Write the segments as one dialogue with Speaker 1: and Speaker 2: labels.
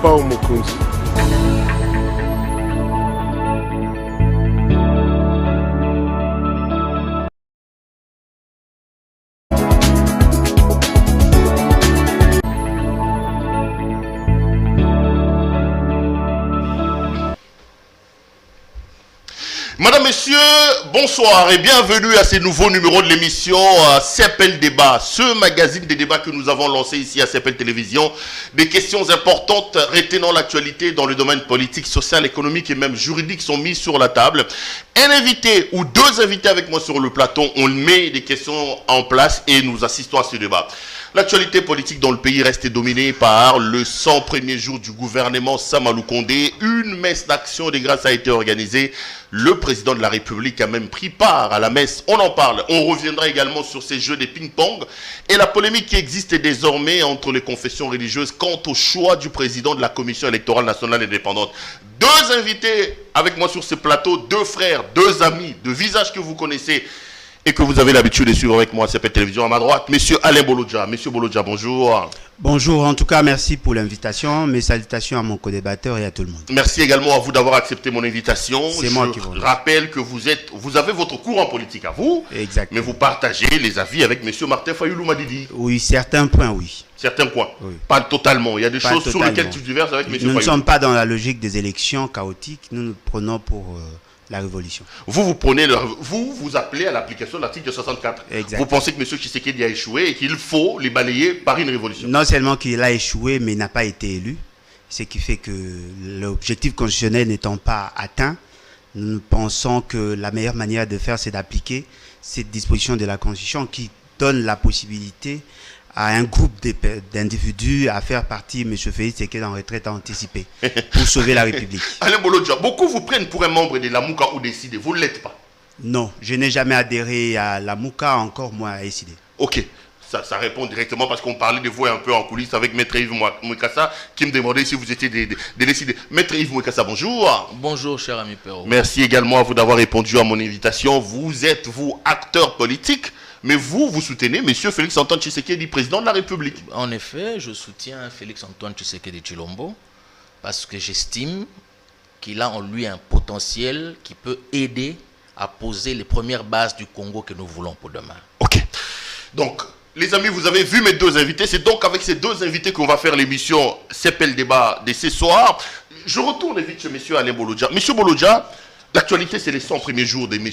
Speaker 1: Pao Mokonzi.
Speaker 2: Madame, Messieurs, bonsoir et bienvenue à ce nouveau numéro de l'émission CEPEL Débat, ce magazine des débats que nous avons lancé ici à CEPEL Télévision. Des questions importantes retenant l'actualité dans le domaine politique, social, économique et même juridique sont mises sur la table. Un invité ou deux invités avec moi sur le plateau, on met des questions en place et nous assistons à ce débat. L'actualité politique dans le pays reste dominée par le 100 premiers jours du gouvernement Samalou Kondé. Une messe d'action de grâce a été organisée. Le président de la République a même pris part à la messe. On en parle. On reviendra également sur ces jeux de ping-pong et la polémique qui existe désormais entre les confessions religieuses quant au choix du président de la Commission électorale nationale indépendante. Deux invités avec moi sur ce plateau, deux frères, deux amis, deux visages que vous connaissez et que vous avez l'habitude de suivre avec moi à CEPEL Télévision. À ma droite, Monsieur Alain Bolodja. Monsieur Bolodja, bonjour.
Speaker 3: Bonjour, en tout cas, merci pour l'invitation. Mes salutations à mon co-débatteur et à tout le monde.
Speaker 2: Merci également à vous d'avoir accepté mon invitation.
Speaker 3: C'est moi qui vous
Speaker 2: rappelle que vous avez votre cours en politique à vous.
Speaker 3: Exact.
Speaker 2: Mais vous partagez les avis avec Monsieur Martin Fayoulou Madidi.
Speaker 3: Oui, certains points, oui.
Speaker 2: Certains points.
Speaker 3: Oui.
Speaker 2: Pas totalement. Il y a des
Speaker 3: Pas
Speaker 2: choses
Speaker 3: totalement.
Speaker 2: sur lesquelles tu diverses avec Monsieur Fayoulou.
Speaker 3: Nous ne sommes pas dans la logique des élections chaotiques. Nous nous prenons pour la révolution.
Speaker 2: Vous appelez à l'application de l'article 64.
Speaker 3: Exact.
Speaker 2: Vous pensez que M. Tshisekedi a échoué et qu'il faut les balayer par une révolution.
Speaker 3: Non seulement qu'il a échoué, mais n'a pas été élu. Ce qui fait que l'objectif constitutionnel n'étant pas atteint, nous pensons que la meilleure manière de faire, c'est d'appliquer cette disposition de la Constitution qui donne la possibilité à un groupe d'individus à faire partie, M. Félix Tshisekedi en retraite anticipée, pour sauver la République.
Speaker 2: Alain Bolodja, beaucoup vous prennent pour un membre de la Mouka ou décidé. Vous ne l'êtes pas.
Speaker 3: Non, je n'ai jamais adhéré à la Mouka, encore moins à décider.
Speaker 2: Ok, ça répond directement parce qu'on parlait de vous un peu en coulisses avec Maître Yves Mouekassa qui me demandait si vous étiez des décidés. Maître Yves Mouekassa, bonjour.
Speaker 4: Bonjour, cher ami Perrault.
Speaker 2: Merci également à vous d'avoir répondu à mon invitation. Vous êtes, vous, acteur politique. Mais vous soutenez M. Félix-Antoine Tshisekedi, président de la République.
Speaker 4: En effet, je soutiens Félix-Antoine Tshisekedi Tshilombo parce que j'estime qu'il a en lui un potentiel qui peut aider à poser les premières bases du Congo que nous voulons pour demain.
Speaker 2: Ok. Donc, les amis, vous avez vu mes deux invités. C'est donc avec ces deux invités qu'on va faire l'émission CEPEL Débat de ce soir. Je retourne vite chez M. Alain Bolodja. M. Bolodja, l'actualité, c'est les 100 premiers jours de M.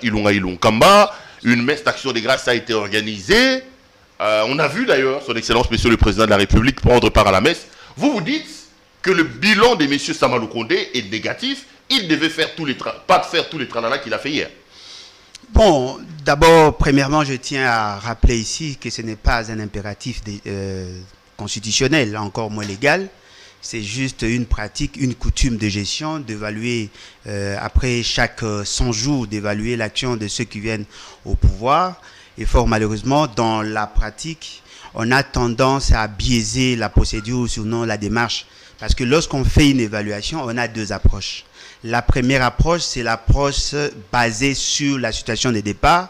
Speaker 2: Ilunga Kamba. Une messe d'action de grâce a été organisée. On a vu d'ailleurs son Excellence, Monsieur le Président de la République, prendre part à la messe. Vous dites que le bilan de M. Samalou Kondé est négatif. Il devait faire pas faire tous les tralala qu'il a fait hier.
Speaker 3: Bon, d'abord, premièrement, je tiens à rappeler ici que ce n'est pas un impératif constitutionnel, encore moins légal. C'est juste une pratique, une coutume de gestion, d'évaluer, après chaque 100 jours, d'évaluer l'action de ceux qui viennent au pouvoir. Et fort malheureusement, dans la pratique, on a tendance à biaiser la procédure ou sinon la démarche. Parce que lorsqu'on fait une évaluation, on a deux approches. La première approche, c'est l'approche basée sur la situation de départ.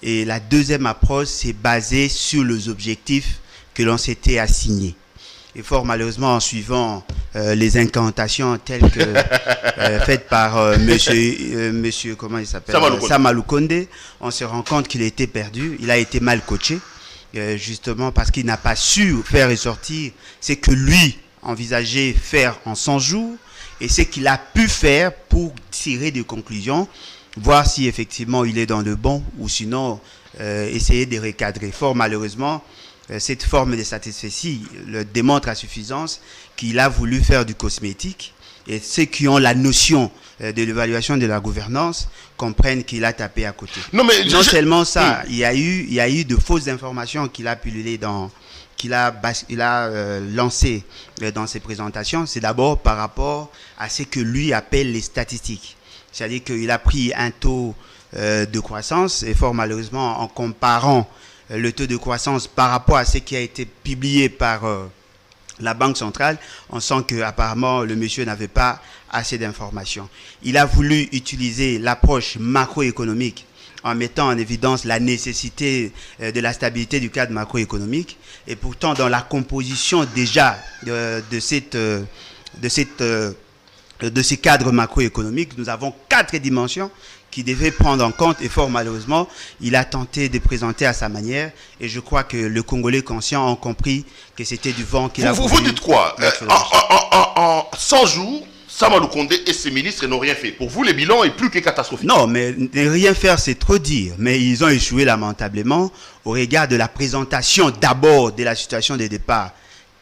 Speaker 3: Et la deuxième approche, c'est basée sur les objectifs que l'on s'était assignés. Et fort malheureusement, en suivant les incantations telles que faites par monsieur comment il s'appelle, Samalou Kondé, on se rend compte qu'il a été perdu, il a été mal coaché, justement parce qu'il n'a pas su faire ressortir ce que lui envisageait faire en 100 jours et ce qu'il a pu faire pour tirer des conclusions, voir si effectivement il est dans le bon ou sinon essayer de recadrer. Fort malheureusement, cette forme de satisfaction le démontre à suffisance qu'il a voulu faire du cosmétique et ceux qui ont la notion de l'évaluation de la gouvernance comprennent qu'il a tapé à côté. Non seulement ça, il y a eu de fausses informations qu'il a pullulé qu'il a lancé dans ses présentations. C'est d'abord par rapport à ce que lui appelle les statistiques. C'est-à-dire qu'il a pris un taux de croissance et fort malheureusement en comparant le taux de croissance par rapport à ce qui a été publié par la Banque centrale, on sent qu'apparemment le monsieur n'avait pas assez d'informations. Il a voulu utiliser l'approche macroéconomique en mettant en évidence la nécessité de la stabilité du cadre macroéconomique. Et pourtant, dans la composition déjà de ces cadres macroéconomiques, nous avons 4 dimensions qui devaient prendre en compte, et fort malheureusement, il a tenté de présenter à sa manière, et je crois que le Congolais conscient ont compris que c'était du vent qu'il a voulu.
Speaker 2: Vous dites quoi? En 100 jours, Sama Lukonde et ses ministres n'ont rien fait. Pour vous, le bilan est plus que catastrophique.
Speaker 3: Non, mais ne rien faire, c'est trop dire. Mais ils ont échoué lamentablement au regard de la présentation d'abord de la situation de départ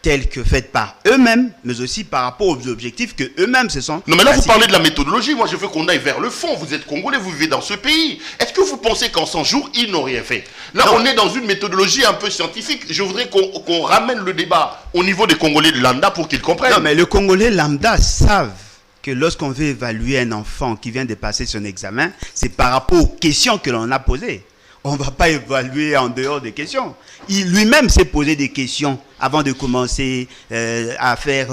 Speaker 3: telle que faite par eux-mêmes, mais aussi par rapport aux objectifs que eux-mêmes se sont...
Speaker 2: Non, mais là, vous parlez de la méthodologie. Moi, je veux qu'on aille vers le fond. Vous êtes Congolais, vous vivez dans ce pays. Est-ce que vous pensez qu'en 100 jours, ils n'ont rien fait? Là, non. On est dans une méthodologie un peu scientifique. Je voudrais qu'on ramène le débat au niveau des Congolais de lambda pour qu'ils comprennent.
Speaker 3: Non, mais les Congolais lambda savent que lorsqu'on veut évaluer un enfant qui vient de passer son examen, c'est par rapport aux questions que l'on a posées. On ne va pas évaluer en dehors des questions. Il lui-même s'est posé des questions avant de commencer à faire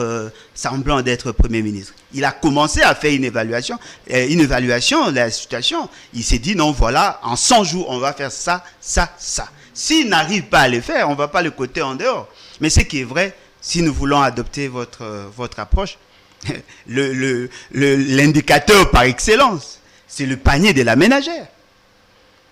Speaker 3: semblant d'être Premier ministre. Il a commencé à faire une évaluation de la situation. Il s'est dit, non, voilà, en 100 jours, on va faire ça, ça, ça. S'il n'arrive pas à le faire, on ne va pas le coter en dehors. Mais ce qui est vrai, si nous voulons adopter votre approche, l'indicateur par excellence, c'est le panier de la ménagère.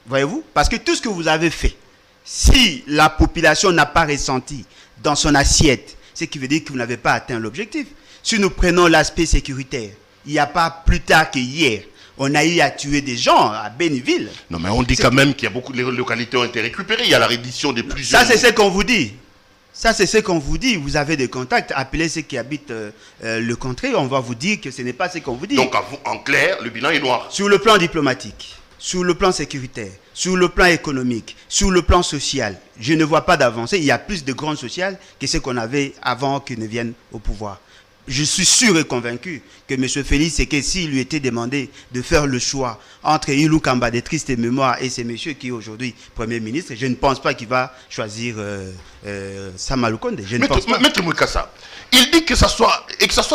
Speaker 3: Voyez-vous? Parce que tout ce que vous avez fait, si la population n'a pas ressenti dans son assiette, ce qui veut dire que vous n'avez pas atteint l'objectif. Si nous prenons l'aspect sécuritaire, il n'y a pas plus tard que hier, on a eu à tuer des gens à Béniville.
Speaker 2: Non, mais on dit quand même qu'il y a beaucoup de localités ont été récupérées. Il y a la reddition de plusieurs...
Speaker 3: Ça, c'est ce qu'on vous dit. Ça, c'est ce qu'on vous dit. Vous avez des contacts. Appelez ceux qui habitent le contrée. On va vous dire que ce n'est pas ce qu'on vous dit.
Speaker 2: Donc, en clair, le bilan est noir.
Speaker 3: Sur le plan diplomatique, sur le plan sécuritaire, sur le plan économique, sur le plan social, je ne vois pas d'avancée. Il y a plus de grandes sociales que ce qu'on avait avant qu'ils ne viennent au pouvoir. Je suis sûr et convaincu que M. Félix Tshisekedi, s'il lui était demandé de faire le choix entre Ilou Kamba de triste mémoire et ces messieurs qui est aujourd'hui Premier ministre, je ne pense pas qu'il va choisir Sama Lukonde. Je ne pense pas.
Speaker 2: Maître Moukassa, il dit que ça soit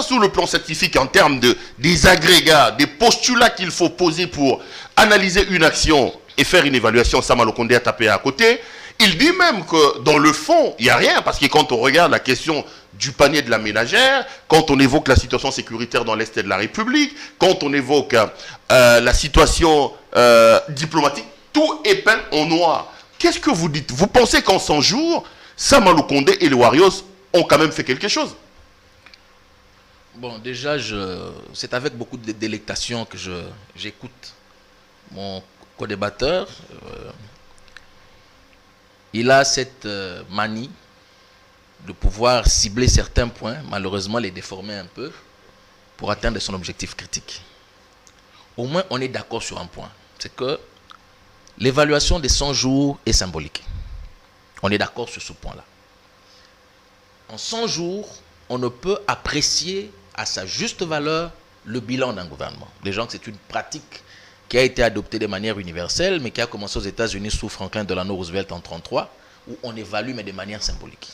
Speaker 2: sur le plan scientifique en termes des agrégats, des postulats qu'il faut poser pour analyser une action et faire une évaluation. Sama Lukonde a tapé à côté. Il dit même que dans le fond, il n'y a rien, parce que quand on regarde la question du panier de la ménagère, quand on évoque la situation sécuritaire dans l'Est de la République, quand on évoque la situation diplomatique, tout est peint en noir. Qu'est-ce que vous dites? Vous pensez qu'en 100 jours, Sama Lukonde et les Warriors ont quand même fait quelque chose?
Speaker 4: Bon, déjà, c'est avec beaucoup de délectation que j'écoute mon co-débatteur. Il a cette manie de pouvoir cibler certains points, malheureusement les déformer un peu, pour atteindre son objectif critique. Au moins, on est d'accord sur un point, c'est que l'évaluation des 100 jours est symbolique. On est d'accord sur ce point-là. En 100 jours, on ne peut apprécier à sa juste valeur le bilan d'un gouvernement. Les gens, c'est une pratique qui a été adoptée de manière universelle, mais qui a commencé aux États-Unis sous Franklin Delano Roosevelt en 1933, où on évalue, mais de manière symbolique.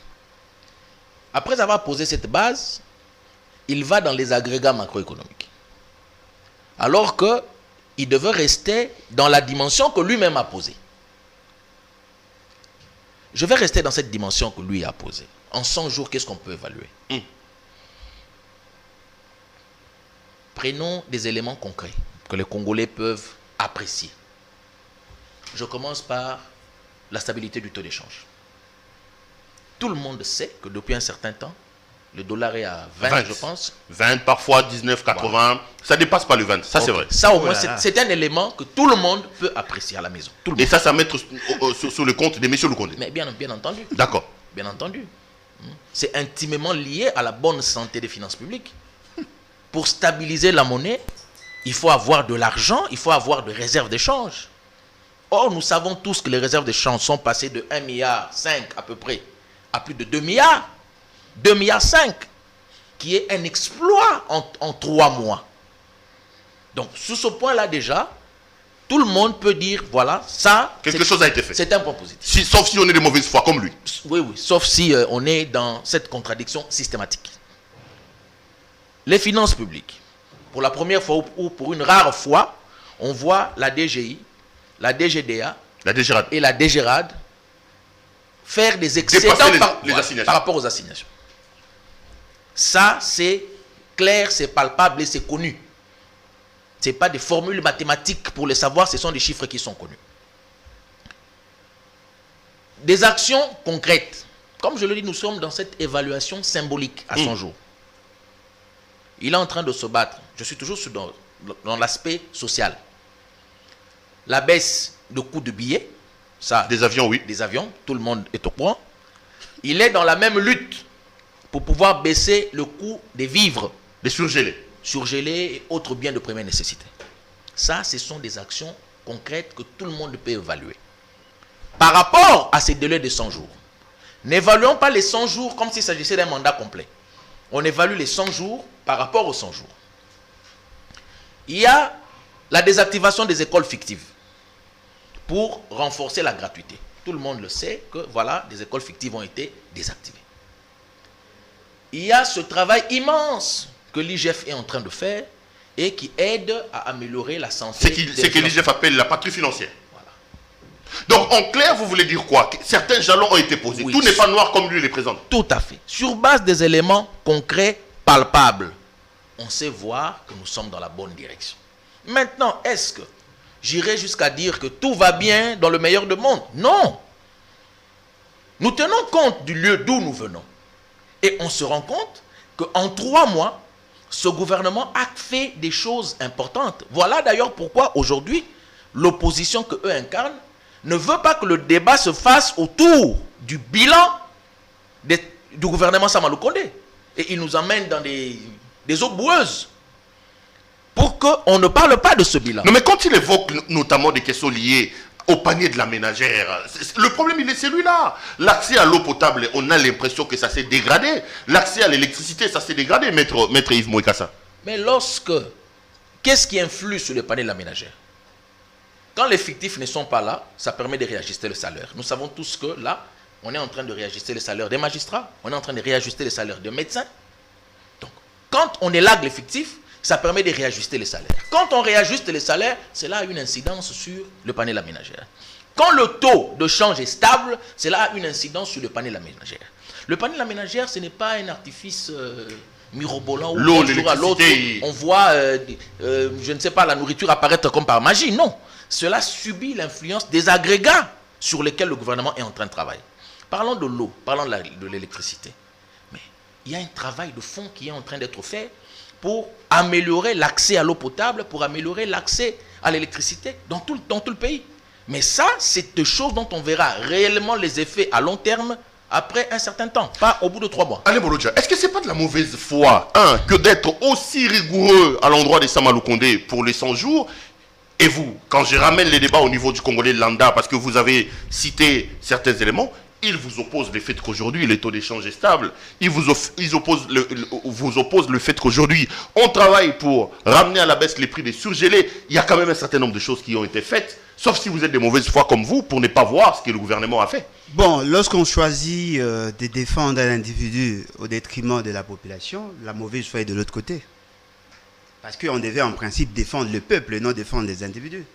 Speaker 4: Après avoir posé cette base, il va dans les agrégats macroéconomiques. Alors qu'il devait rester dans la dimension que lui-même a posée. Je vais rester dans cette dimension que lui a posée. En 100 jours, qu'est-ce qu'on peut évaluer? Prenons des éléments concrets que les Congolais peuvent apprécier. Je commence par la stabilité du taux d'échange. Tout le monde sait que depuis un certain temps, le dollar est à 20, je pense.
Speaker 2: 20, parfois 19, 80. Voilà. Ça ne dépasse pas le 20, ça okay. C'est vrai.
Speaker 4: Ça au moins, c'est un élément que tout le monde peut apprécier à la maison. Tout le monde.
Speaker 2: Et ça mettre sur le compte de M. Lukonde.
Speaker 4: Mais bien entendu.
Speaker 2: D'accord.
Speaker 4: Bien entendu. C'est intimement lié à la bonne santé des finances publiques. Pour stabiliser la monnaie, il faut avoir de l'argent, il faut avoir de réserves d'échange. Or, nous savons tous que les réserves d'échange sont passées de 1,5 milliard à peu près à plus de 2 milliards. 2,5 milliards, qui est un exploit en 3 mois. Donc, sur ce point-là déjà, tout le monde peut dire, voilà, ça...
Speaker 2: Quelque chose a été fait.
Speaker 4: C'est un point positif.
Speaker 2: Sauf si on est de mauvaise foi, comme lui.
Speaker 4: Oui, sauf si on est dans cette contradiction systématique. Les finances publiques. Pour la première fois ou pour une rare fois, on voit la DGI la DGDA
Speaker 2: La DGRAD.
Speaker 4: et la DGRAD faire des excédents par rapport aux assignations. Ça, c'est clair, c'est palpable et c'est connu. Ce n'est pas des formules mathématiques pour le savoir, ce sont des chiffres qui sont connus. Des actions concrètes. Comme je le dis, nous sommes dans cette évaluation symbolique à 100 jours. Il est en train de se battre. Je suis toujours dans l'aspect social. La baisse de coût de billets. Ça,
Speaker 2: des avions, oui.
Speaker 4: Des avions, tout le monde est au courant. Il est dans la même lutte pour pouvoir baisser le coût des vivres.
Speaker 2: Des surgelés.
Speaker 4: Surgelés et autres biens de première nécessité. Ça, ce sont des actions concrètes que tout le monde peut évaluer. Par rapport à ces délais de 100 jours, n'évaluons pas les 100 jours comme s'il s'agissait d'un mandat complet. On évalue les 100 jours par rapport aux 100 jours. Il y a la désactivation des écoles fictives pour renforcer la gratuité. Tout le monde le sait que voilà, des écoles fictives ont été désactivées. Il y a ce travail immense que l'IGF est en train de faire et qui aide à améliorer la santé.
Speaker 2: C'est que l'IGF appelle la patrie financière. Voilà. Donc en clair, vous voulez dire quoi? Certains jalons ont été posés. Oui. Tout n'est pas noir comme lui les présente.
Speaker 4: Tout à fait. Sur base des éléments concrets, palpables, on sait voir que nous sommes dans la bonne direction. Maintenant, est-ce que j'irai jusqu'à dire que tout va bien dans le meilleur des mondes? Non. Nous tenons compte du lieu d'où nous venons. Et on se rend compte qu'en 3 mois, ce gouvernement a fait des choses importantes. Voilà d'ailleurs pourquoi aujourd'hui, l'opposition qu'eux incarnent ne veut pas que le débat se fasse autour du bilan du gouvernement Samalou Condé. Et il nous emmène dans des eaux boueuses pour qu'on ne parle pas de ce bilan.
Speaker 2: Non, mais quand il évoque notamment des questions liées au panier de la ménagère, le problème il est celui-là. L'accès à l'eau potable, on a l'impression que ça s'est dégradé. L'accès à l'électricité, ça s'est dégradé, maître Yves Moïkassa.
Speaker 4: Mais qu'est-ce qui influe sur le panier de la ménagère? Quand les fictifs ne sont pas là, ça permet de réajuster le salaire. Nous savons tous que là, on est en train de réajuster le salaire des magistrats, on est en train de réajuster le salaire des médecins. Donc, quand on élague les fictifs, ça permet de réajuster les salaires. Quand on réajuste les salaires, cela a une incidence sur le panier de la ménagère. Quand le taux de change est stable, cela a une incidence sur le panier de la ménagère. Le panier de la ménagère, ce n'est pas un artifice mirobolant où d'un jour à l'autre, on voit, je ne sais pas, la nourriture apparaître comme par magie. Non, cela subit l'influence des agrégats sur lesquels le gouvernement est en train de travailler. Parlons de l'eau, parlons de l'électricité. Mais il y a un travail de fond qui est en train d'être fait pour améliorer l'accès à l'eau potable, pour améliorer l'accès à l'électricité dans tout le pays. Mais ça, c'est des choses dont on verra réellement les effets à long terme après un certain temps, pas au bout de 3 mois.
Speaker 2: Allez, Bolodja, est-ce que ce n'est pas de la mauvaise foi, que d'être aussi rigoureux à l'endroit des Samalou Condé pour les 100 jours? Et vous, quand je ramène les débats au niveau du Congolais Lambda, parce que vous avez cité certains éléments, ils vous opposent le fait qu'aujourd'hui le taux d'échange est stable. Ils vous opposent le fait qu'aujourd'hui on travaille pour ramener à la baisse les prix des surgelés. Il y a quand même un certain nombre de choses qui ont été faites, sauf si vous êtes de mauvaise foi comme vous, pour ne pas voir ce que le gouvernement a fait.
Speaker 3: Bon, lorsqu'on choisit de défendre un individu au détriment de la population, la mauvaise foi est de l'autre côté. Parce qu'on devait en principe défendre le peuple et non défendre les individus.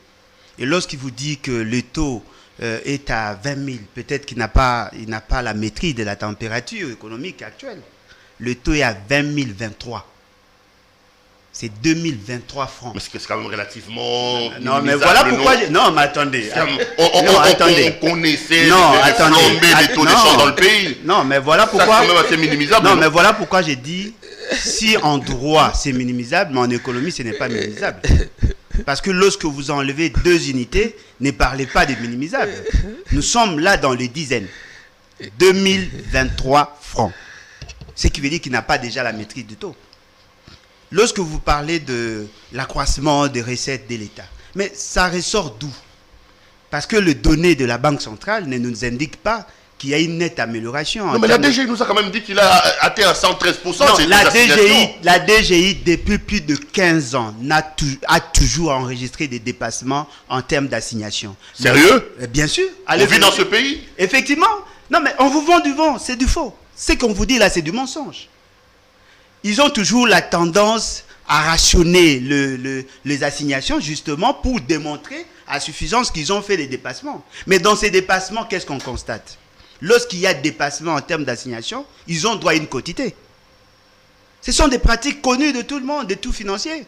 Speaker 3: Et lorsqu'il vous dit que le taux est à 20 000, peut-être qu'il n'a pas la maîtrise de la température économique actuelle. Le taux est à 20 023. C'est 2023 francs.
Speaker 2: Mais c'est quand même relativement...
Speaker 3: Non, mais voilà pourquoi... Non, mais attendez.
Speaker 2: On connaissait les taux d'échange dans le pays.
Speaker 3: Non, mais voilà pourquoi...
Speaker 2: Ça, c'est quand même assez minimisable.
Speaker 3: Non, mais voilà pourquoi j'ai dit, si en droit, c'est minimisable, mais en économie, ce n'est pas minimisable. Parce que lorsque vous enlevez 2 unités, ne parlez pas de minimisable. Nous sommes là dans les dizaines. 2023 francs. Ce qui veut dire qu'il n'a pas déjà la maîtrise du taux. Lorsque vous parlez de l'accroissement des recettes de l'État, mais ça ressort d'où? Parce que les données de la Banque centrale ne nous indiquent pas qu'il y a une nette amélioration.
Speaker 2: Non, mais la DGI nous a quand même dit qu'il a atteint à 113%.
Speaker 3: Non, la DGI, depuis plus de 15 ans, a toujours enregistré des dépassements en termes d'assignation.
Speaker 2: Sérieux?
Speaker 3: Bien sûr.
Speaker 2: On vit dans ce pays?
Speaker 3: Effectivement. Non, mais on vous vend du vent, c'est du faux. Ce qu'on vous dit là, c'est du mensonge. Ils ont toujours la tendance à rationner les assignations, justement, pour démontrer à suffisance qu'ils ont fait des dépassements. Mais dans ces dépassements, qu'est-ce qu'on constate? Lorsqu'il y a dépassement en termes d'assignation, ils ont droit à une quotité. Ce sont des pratiques connues de tout le monde, de tout financier.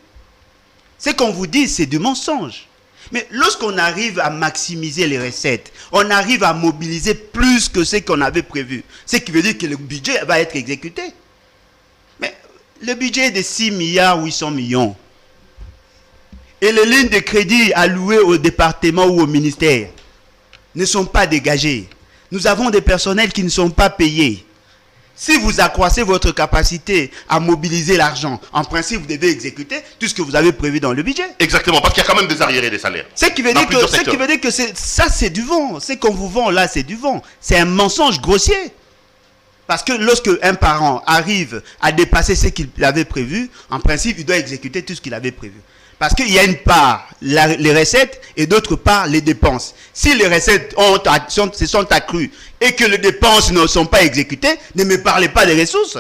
Speaker 3: Ce qu'on vous dit, c'est du mensonge. Mais lorsqu'on arrive à maximiser les recettes, on arrive à mobiliser plus que ce qu'on avait prévu. Ce qui veut dire que le budget va être exécuté. Mais le budget est de 6 milliards 800 millions. Et les lignes de crédit allouées au département ou au ministère ne sont pas dégagées. Nous avons des personnels qui ne sont pas payés. Si vous accroissez votre capacité à mobiliser l'argent, en principe, vous devez exécuter tout ce que vous avez prévu dans le budget.
Speaker 2: Exactement, parce qu'il y a quand même des arriérés des salaires.
Speaker 3: Ce qui veut dire que ça, c'est du vent. Ce qu'on vous vend là, c'est du vent. C'est un mensonge grossier. Parce que lorsque un parent arrive à dépasser ce qu'il avait prévu, en principe, il doit exécuter tout ce qu'il avait prévu. Parce qu'il y a une part, les recettes, et d'autre part, les dépenses. Si les recettes se sont accrues et que les dépenses ne sont pas exécutées, ne me parlez pas des ressources.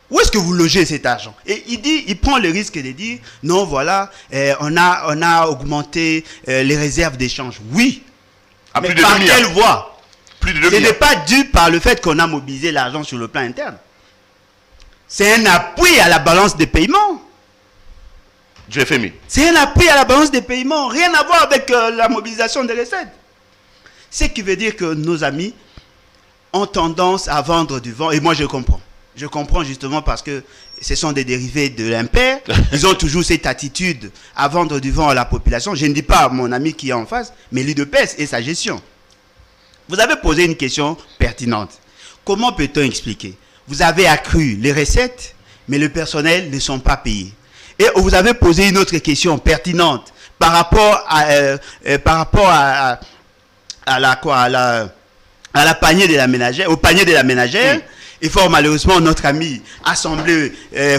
Speaker 3: Où est-ce que vous logez cet argent? Et il prend le risque de dire, non, voilà, on a augmenté les réserves d'échange. Oui. Mais par quelle voie? Ce n'est pas dû par le fait qu'on a mobilisé l'argent sur le plan interne. C'est un appui à la balance des paiements.
Speaker 2: Du FMI.
Speaker 3: C'est un appui à la balance des paiements, rien à voir avec la mobilisation des recettes. Ce qui veut dire que nos amis ont tendance à vendre du vent, et moi je comprends. Je comprends justement parce que ce sont des dérivés de l'impair. Ils ont toujours cette attitude à vendre du vent à la population. Je ne dis pas à mon ami qui est en face, mais l'UDPS et sa gestion. Vous avez posé une question pertinente. Comment peut-on expliquer? Vous avez accru les recettes, mais le personnel ne sont pas payés. Et vous avez posé une autre question pertinente par rapport à la panier de la ménagère, au panier de la ménagère. Oui. Et fort malheureusement, notre ami a semblé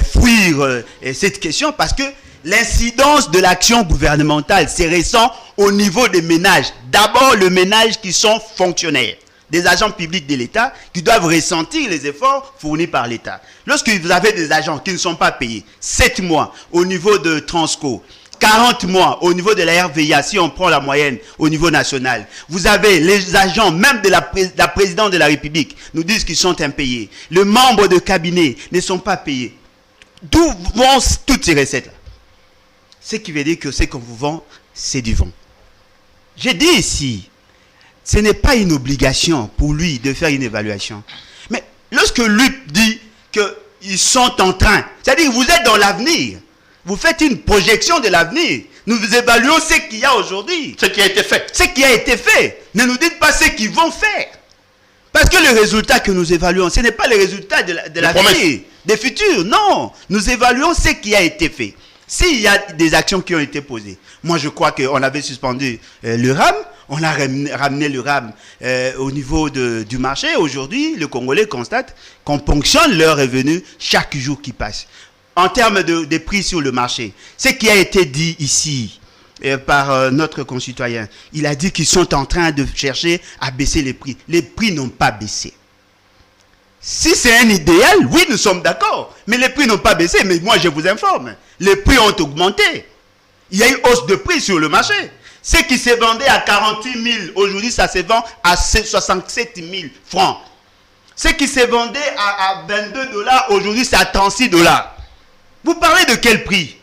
Speaker 3: fuir cette question parce que l'incidence de l'action gouvernementale, c'est récent au niveau des ménages. D'abord, les ménages qui sont fonctionnaires, des agents publics de l'État qui doivent ressentir les efforts fournis par l'État. Lorsque vous avez des agents qui ne sont pas payés, 7 mois au niveau de Transco, 40 mois au niveau de la RVIA, si on prend la moyenne au niveau national, vous avez les agents même de la présidente de la République nous disent qu'ils sont impayés. Les membres de cabinet ne sont pas payés. D'où vont toutes ces recettes-là? Ce qui veut dire que ce qu'on vous vend, c'est du vent. J'ai dit ici, ce n'est pas une obligation pour lui de faire une évaluation. Mais lorsque lui dit qu'ils sont en train, c'est-à-dire que vous êtes dans l'avenir, vous faites une projection de l'avenir. Nous évaluons ce qu'il y a aujourd'hui.
Speaker 2: Ce qui a été fait.
Speaker 3: Ce qui a été fait. Ne nous dites pas ce qu'ils vont faire. Parce que le résultat que nous évaluons, ce n'est pas le résultat de l'avenir, des futurs. Non, nous évaluons ce qui a été fait. S'il y a des actions qui ont été posées, moi je crois qu'on avait suspendu le RAM, on a ramené le RAM au niveau du marché. Aujourd'hui, le Congolais constate qu'on ponctionne leurs revenus chaque jour qui passe. En termes de prix sur le marché, ce qui a été dit ici par notre concitoyen, il a dit qu'ils sont en train de chercher à baisser les prix. Les prix n'ont pas baissé. Si c'est un idéal, oui, nous sommes d'accord. Mais les prix n'ont pas baissé. Mais moi, je vous informe, les prix ont augmenté. Il y a une hausse de prix sur le marché. Ce qui se vendait à 48 000, aujourd'hui, ça se vend à 67 000 francs. Ce qui se vendait à 22 $, aujourd'hui, c'est à 36 $. Vous parlez de quel prix?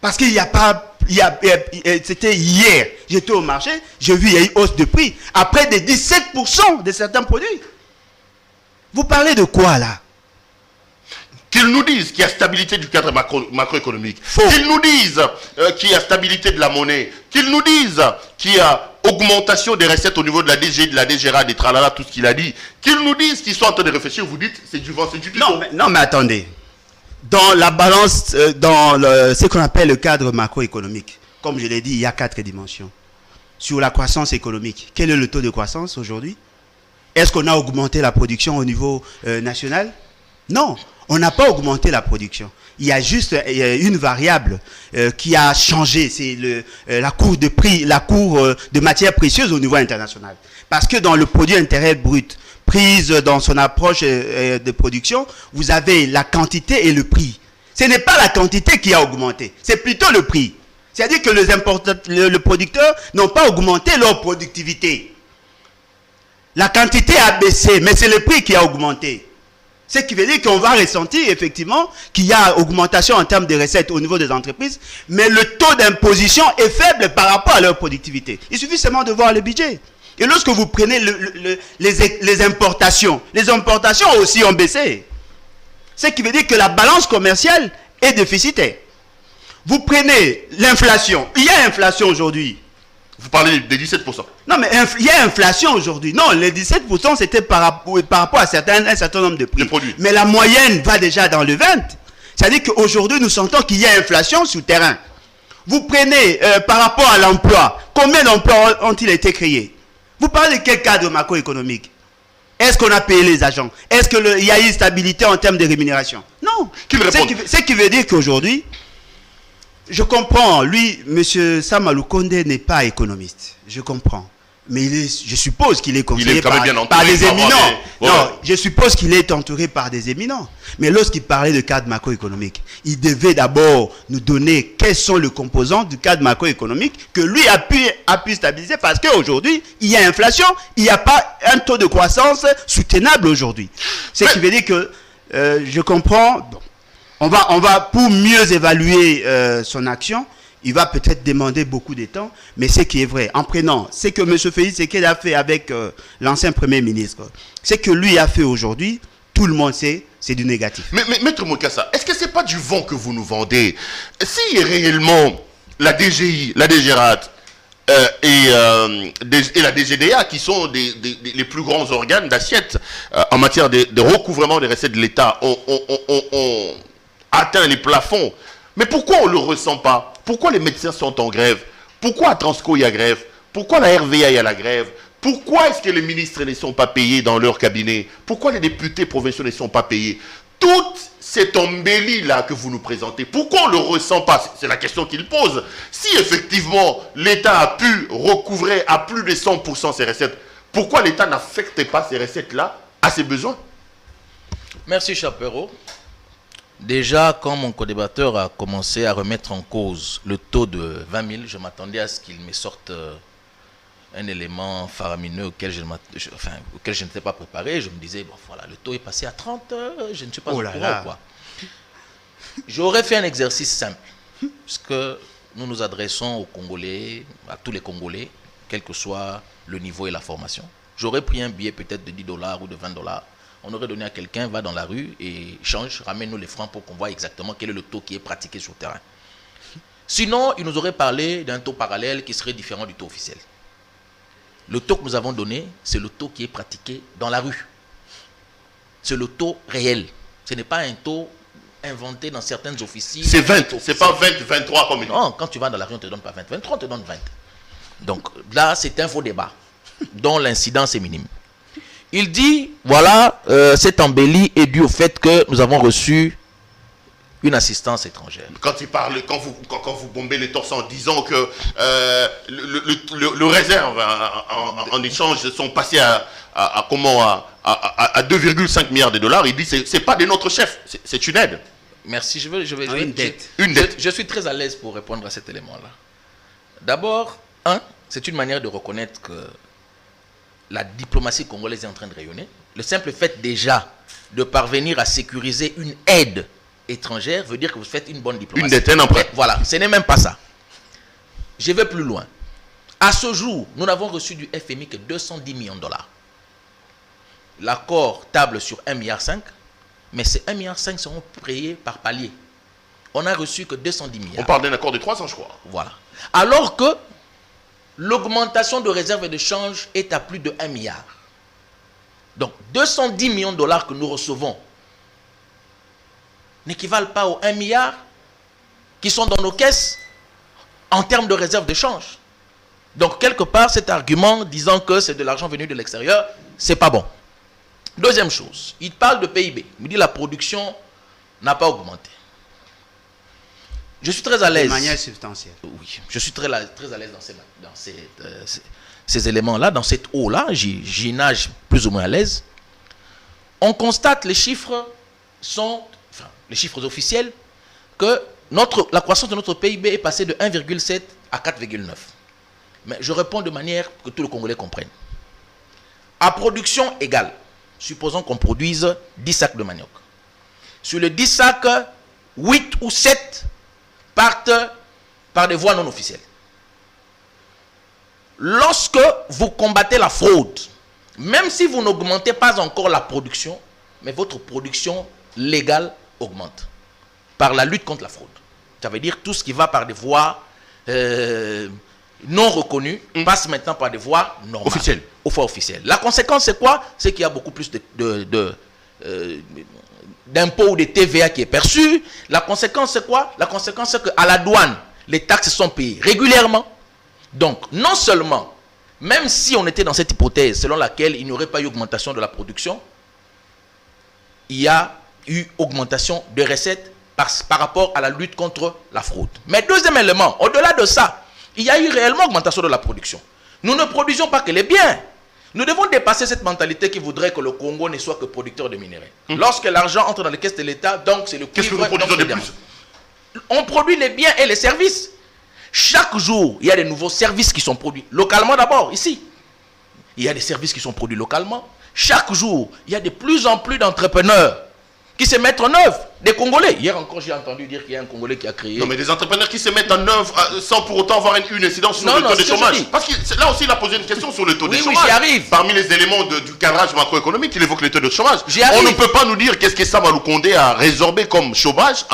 Speaker 3: Parce qu'il n'y a pas... C'était hier, j'étais au marché, j'ai vu il y a une hausse de prix. Après des 17% de certains produits. Vous parlez de quoi là?
Speaker 2: Qu'ils nous disent qu'il y a stabilité du cadre macroéconomique.
Speaker 3: Faux.
Speaker 2: Qu'ils nous disent qu'il y a stabilité de la monnaie. Qu'ils nous disent qu'il y a augmentation des recettes au niveau de la DG, de la DGRA, des tralala, tout ce qu'il a dit. Qu'ils nous disent qu'ils sont en train de réfléchir. Vous dites c'est du vent, c'est du pipeau.
Speaker 3: Non, mais attendez. Dans la balance, ce qu'on appelle le cadre macroéconomique, comme je l'ai dit, il y a 4 dimensions. Sur la croissance économique, quel est le taux de croissance aujourd'hui? Est-ce qu'on a augmenté la production au niveau national? Non, on n'a pas augmenté la production. Il y a juste une variable qui a changé, c'est la cour de prix, la cour de matières précieuses au niveau international. Parce que dans le produit intérieur brut, prise dans son approche de production, vous avez la quantité et le prix. Ce n'est pas la quantité qui a augmenté, c'est plutôt le prix. C'est-à-dire que les producteurs n'ont pas augmenté leur productivité. La quantité a baissé, mais c'est le prix qui a augmenté. Ce qui veut dire qu'on va ressentir effectivement qu'il y a augmentation en termes de recettes au niveau des entreprises, mais le taux d'imposition est faible par rapport à leur productivité. Il suffit seulement de voir le budget. Et lorsque vous prenez les importations aussi ont baissé. Ce qui veut dire que la balance commerciale est déficitaire. Vous prenez l'inflation. Il y a inflation aujourd'hui.
Speaker 2: Vous parlez des 17%.
Speaker 3: Non, mais il y a inflation aujourd'hui. Non, les 17%, c'était par rapport à un certain nombre de prix. Mais la moyenne va déjà dans le 20. C'est-à-dire qu'aujourd'hui, nous sentons qu'il y a inflation sur le terrain. Vous prenez par rapport à l'emploi. Combien d'emplois ont-ils été créés? Vous parlez de quel cadre macroéconomique? Est-ce qu'on a payé les agents? Est-ce qu'il y a eu stabilité en termes de rémunération? Non. Ce qui veut dire qu'aujourd'hui, je comprends, lui, M. Samalou Condé n'est pas économiste. Je comprends. Mais je suppose qu'il est conseillé par des éminents. Non, je suppose qu'il est entouré par des éminents. Mais lorsqu'il parlait de cadre macroéconomique, il devait d'abord nous donner quels sont les composants du cadre macroéconomique que lui a pu stabiliser, parce qu'aujourd'hui, il y a inflation, il n'y a pas un taux de croissance soutenable aujourd'hui. Ce qui veut dire que je comprends. Bon, on va pour mieux évaluer son action. Il va peut-être demander beaucoup de temps, mais ce qui est vrai, en prenant ce que M. Félix Tshisekedi a fait avec l'ancien Premier ministre, ce que lui a fait aujourd'hui, tout le monde sait, c'est du négatif.
Speaker 2: Mais Maître Mokassa, est-ce que ce n'est pas du vent que vous nous vendez? Si réellement la DGI, la DGRAT et la DGDA, qui sont les plus grands organes d'assiette en matière de recouvrement des recettes de l'État, ont atteint les plafonds, mais pourquoi on ne le ressent pas? Pourquoi les médecins sont en grève? Pourquoi à Transco il y a grève? Pourquoi la RVA il y a la grève? Pourquoi est-ce que les ministres ne sont pas payés dans leur cabinet? Pourquoi les députés provinciaux ne sont pas payés? Toute cette embellie-là que vous nous présentez, pourquoi on ne le ressent pas? C'est la question qu'il pose. Si effectivement l'État a pu recouvrer à plus de 100% ses recettes, pourquoi l'État n'affecte pas ces recettes-là à ses besoins?
Speaker 4: Merci, Chapero. Déjà, quand mon co-débatteur a commencé à remettre en cause le taux de 20 000, je m'attendais à ce qu'il me sorte un élément faramineux auquel je n'étais pas préparé. Je me disais, bon voilà, le taux est passé à 30, je ne suis pas au courant, quoi. J'aurais fait un exercice simple, puisque nous nous adressons aux Congolais, à tous les Congolais, quel que soit le niveau et la formation. J'aurais pris un billet peut-être de 10 $ ou de 20 $. On aurait donné à quelqu'un, va dans la rue et change, ramène-nous les francs pour qu'on voit exactement quel est le taux qui est pratiqué sur le terrain. Sinon, il nous aurait parlé d'un taux parallèle qui serait différent du taux officiel. Le taux que nous avons donné, c'est le taux qui est pratiqué dans la rue. C'est le taux réel. Ce n'est pas un taux inventé dans certaines officines.
Speaker 2: C'est 20, c'est pas 20, 23 comme il dit.
Speaker 4: Non, quand tu vas dans la rue, on ne te donne pas 20. 23, on te donne 20. Donc là, c'est un faux débat dont l'incidence est minime. Il dit, voilà, cette embellie est due au fait que nous avons reçu une assistance étrangère.
Speaker 2: Quand vous bombez les torses en disant que le réserve en échange sont passés à 2,5 milliards de $, il dit c'est pas de notre chef, c'est une aide.
Speaker 4: Merci,
Speaker 3: une dette.
Speaker 4: Je suis très à l'aise pour répondre à cet élément-là. D'abord, c'est une manière de reconnaître que la diplomatie congolaise est en train de rayonner. Le simple fait déjà de parvenir à sécuriser une aide étrangère veut dire que vous faites une bonne diplomatie.
Speaker 2: Une dette, un emprunt.
Speaker 4: Voilà, ce n'est même pas ça. Je vais plus loin. À ce jour, nous n'avons reçu du FMI que 210 millions de $. L'accord table sur 1,5 milliard, mais ces 1,5 milliard seront payés par palier. On n'a reçu que 210 milliards.
Speaker 2: On parle d'un accord de 300, je crois.
Speaker 4: Voilà. Alors que l'augmentation de réserve et de change est à plus de 1 milliard. Donc, 210 millions de $ que nous recevons n'équivalent pas aux 1 milliard qui sont dans nos caisses en termes de réserve de change. Donc, quelque part, cet argument disant que c'est de l'argent venu de l'extérieur, c'est pas bon. Deuxième chose, il parle de PIB. Il dit que la production n'a pas augmenté. Je suis très à l'aise.
Speaker 3: De manière substantielle.
Speaker 4: Oui, je suis très à l'aise dans ces éléments-là, dans cette eau-là. J'y nage plus ou moins à l'aise. On constate les chiffres officiels que la croissance de notre PIB est passée de 1,7 à 4,9. Mais je réponds de manière que tous les Congolais comprennent. À production égale, supposons qu'on produise 10 sacs de manioc. Sur les 10 sacs, 8 ou 7 partent par des voies non officielles. Lorsque vous combattez la fraude, même si vous n'augmentez pas encore la production, mais votre production légale augmente par la lutte contre la fraude. Ça veut dire tout ce qui va par des voies non reconnues passe maintenant par des voies normales.
Speaker 2: Officielles.
Speaker 4: Aux voies officielles. La conséquence, c'est quoi? C'est qu'il y a beaucoup plus d'impôts ou de TVA qui est perçu. La conséquence, c'est quoi? La conséquence, c'est qu'à la douane, les taxes sont payées régulièrement. Donc, non seulement, même si on était dans cette hypothèse selon laquelle il n'y aurait pas eu augmentation de la production, il y a eu augmentation de recettes par rapport à la lutte contre la fraude. Mais deuxième élément, au-delà de ça, il y a eu réellement augmentation de la production. Nous ne produisons pas que les biens. Nous devons dépasser cette mentalité qui voudrait que le Congo ne soit que producteur de minerais. Lorsque l'argent entre dans les caisses de l'État, donc c'est le cuivre.
Speaker 2: Qu'est-ce que nous produisons de plus?
Speaker 4: On produit les biens et les services. Chaque jour, il y a des nouveaux services qui sont produits localement d'abord, ici. Il y a des services qui sont produits localement. Chaque jour, il y a de plus en plus d'entrepreneurs qui se mettent en œuvre. Des Congolais. Hier encore, j'ai entendu dire qu'il y a un Congolais qui a créé...
Speaker 2: Non, mais des entrepreneurs qui se mettent en œuvre sans pour autant avoir une incidence sur le taux de chômage. Parce que là aussi, il a posé une question sur le taux de chômage.
Speaker 4: Oui, j'y arrive.
Speaker 2: Parmi les éléments du cadrage macroéconomique, il évoque le taux de chômage.
Speaker 4: On
Speaker 2: ne peut pas nous dire qu'est-ce que Sama Lukonde a résorbé comme chômage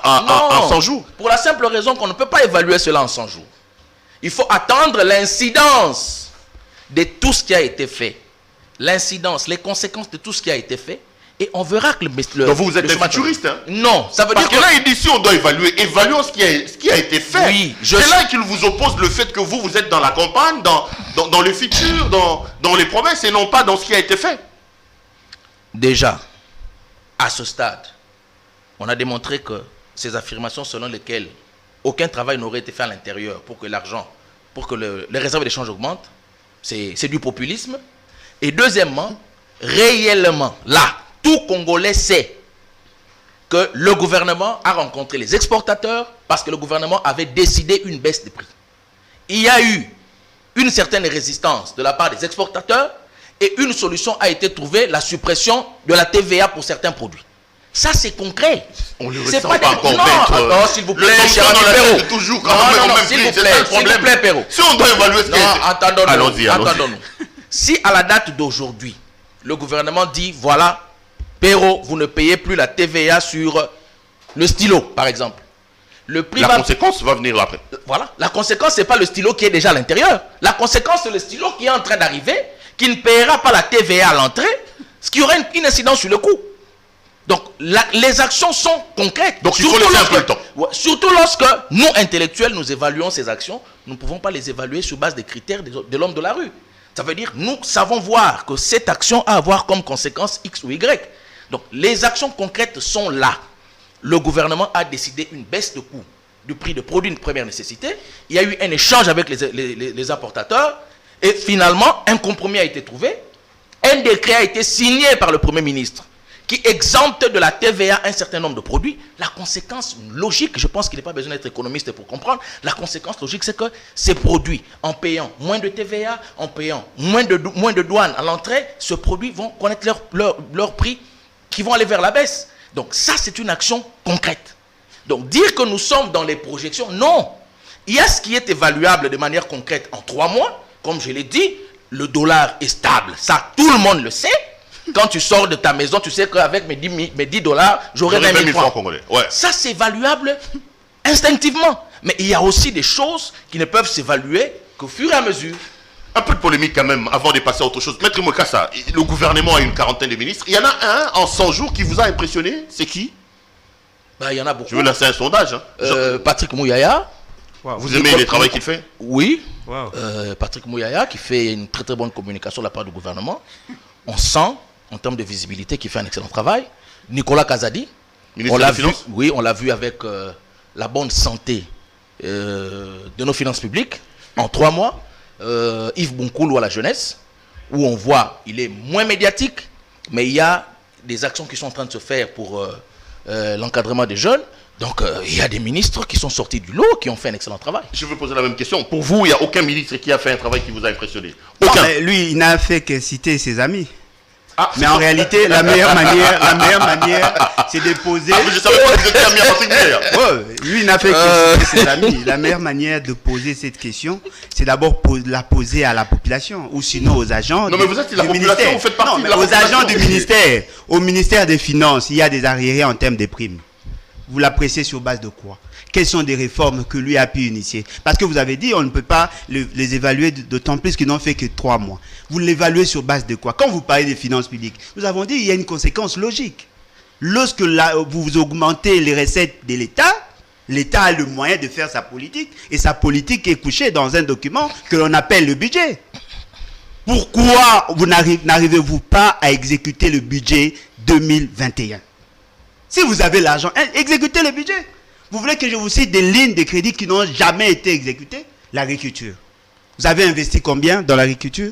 Speaker 2: en 100 jours.
Speaker 4: Pour la simple raison qu'on ne peut pas évaluer cela en 100 jours. Il faut attendre l'incidence de tout ce qui a été fait. L'incidence, les conséquences de tout ce qui a été fait. Et on verra que le
Speaker 2: donc vous êtes un futuriste, hein?
Speaker 4: Non, ça veut
Speaker 2: parce
Speaker 4: dire
Speaker 2: que là, il dit si on doit évaluer, évaluons ce qui a été fait.
Speaker 4: Oui,
Speaker 2: c'est là qu'il vous oppose le fait que vous êtes dans la campagne, dans le futur, dans les promesses, et non pas dans ce qui a été fait.
Speaker 4: Déjà, à ce stade, on a démontré que ces affirmations selon lesquelles aucun travail n'aurait été fait à l'intérieur pour que l'argent, pour que les réserves d'échange augmentent, c'est du populisme. Et deuxièmement, réellement, là, tout Congolais sait que le gouvernement a rencontré les exportateurs parce que le gouvernement avait décidé une baisse des prix. Il y a eu une certaine résistance de la part des exportateurs et une solution a été trouvée, la suppression de la TVA pour certains produits. Ça, c'est concret.
Speaker 2: On ne le
Speaker 4: c'est
Speaker 2: ressent
Speaker 4: pas
Speaker 2: pas encore.
Speaker 4: Non, s'il vous plaît, cher ami Perrault.
Speaker 2: Toujours
Speaker 4: s'il vous plaît, Perrault.
Speaker 2: Si on doit évaluer ce qui est...
Speaker 4: Attendons-nous. Si à la date d'aujourd'hui, le gouvernement dit, voilà, Perrault, vous ne payez plus la TVA sur le stylo, par exemple. La
Speaker 2: conséquence va venir après.
Speaker 4: Voilà. La conséquence, ce n'est pas le stylo qui est déjà à l'intérieur. La conséquence, c'est le stylo qui est en train d'arriver, qui ne paiera pas la TVA à l'entrée, ce qui aura une incidence sur le coût. Donc, les actions sont concrètes.
Speaker 2: Donc, il faut laisser un peu le temps.
Speaker 4: Surtout lorsque nous, intellectuels, nous évaluons ces actions, nous ne pouvons pas les évaluer sur base des critères de l'homme de la rue. Ça veut dire, nous savons voir que cette action a à avoir comme conséquence X ou Y. Donc, les actions concrètes sont là. Le gouvernement a décidé une baisse de coût du prix de produits de première nécessité. Il y a eu un échange avec les importateurs. Et finalement, un compromis a été trouvé. Un décret a été signé par le Premier ministre qui exempte de la TVA un certain nombre de produits. La conséquence logique, je pense qu'il n'est pas besoin d'être économiste pour comprendre, la conséquence logique, c'est que ces produits, en payant moins de TVA, en payant moins de douane à l'entrée, ces produits vont connaître leur prix qui vont aller vers la baisse. Donc ça, c'est une action concrète. Donc dire que nous sommes dans les projections, non. Il y a ce qui est évaluable de manière concrète en 3 mois. Comme je l'ai dit, le dollar est stable. Ça, tout le monde le sait. Quand tu sors de ta maison, tu sais qu'avec mes 10 dollars, j'aurai 20 000 francs congolais. Ouais. Ça, c'est évaluable instinctivement. Mais il y a aussi des choses qui ne peuvent s'évaluer qu'au fur et à mesure.
Speaker 2: Un peu de polémique quand même, avant de passer à autre chose. Maître Mokassa, le gouvernement a une quarantaine de ministres. Il y en a un en 100 jours qui vous a impressionné. C'est qui?
Speaker 4: Il y en a beaucoup.
Speaker 2: Je veux lancer un sondage.
Speaker 4: Patrick Mouyaya.
Speaker 2: Wow. Vous aimez le travail qu'il fait?
Speaker 4: Oui. Wow. Patrick Mouyaya qui fait une très très bonne communication de la part du gouvernement. On sent, en termes de visibilité, qu'il fait un excellent travail. Nicolas Kazadi.
Speaker 2: Ministre des Finances.
Speaker 4: Oui, on l'a vu avec la bonne santé de nos finances publiques en 3 mois. Yves Bonkoulou à la jeunesse, où on voit, il est moins médiatique, mais il y a des actions qui sont en train de se faire pour l'encadrement des jeunes. Donc, il y a des ministres qui sont sortis du lot, qui ont fait un excellent travail.
Speaker 2: Je veux poser la même question. Pour vous, il n'y a aucun ministre qui a fait un travail qui vous a impressionné?
Speaker 3: Non,
Speaker 2: Aucun.
Speaker 3: mais lui, il n'a fait que citer ses amis.
Speaker 2: Ah,
Speaker 3: Mais en réalité, la meilleure manière, c'est de poser.
Speaker 2: Ah, mais je savais pas que vous étiez ami en particulier.
Speaker 3: Ouais, lui, il n'a fait que citer ses amis. La meilleure manière de poser cette question, c'est d'abord la poser à la population ou sinon aux agents.
Speaker 2: Non, mais vous êtes la population,
Speaker 3: ministère.
Speaker 2: vous faites partie
Speaker 3: Non,
Speaker 2: de la
Speaker 3: aux
Speaker 2: population.
Speaker 3: agents du ministère. Au ministère des Finances, il y a des arriérés en termes de primes. Vous l'appréciez sur base de quoi? Quelles sont des réformes que lui a pu initier? Parce que vous avez dit, on ne peut pas les évaluer, d'autant plus qu'ils n'ont fait que 3 mois. Vous l'évaluez sur base de quoi? Quand vous parlez des finances publiques, nous avons dit qu'il y a une conséquence logique. Lorsque vous augmentez les recettes de l'État, l'État a le moyen de faire sa politique, et sa politique est couchée dans un document que l'on appelle le budget. Pourquoi n'arrivez-vous pas à exécuter le budget 2021? Si vous avez l'argent, exécutez le budget. Vous voulez que je vous cite des lignes de crédit qui n'ont jamais été exécutées? L'agriculture. Vous avez investi combien dans l'agriculture?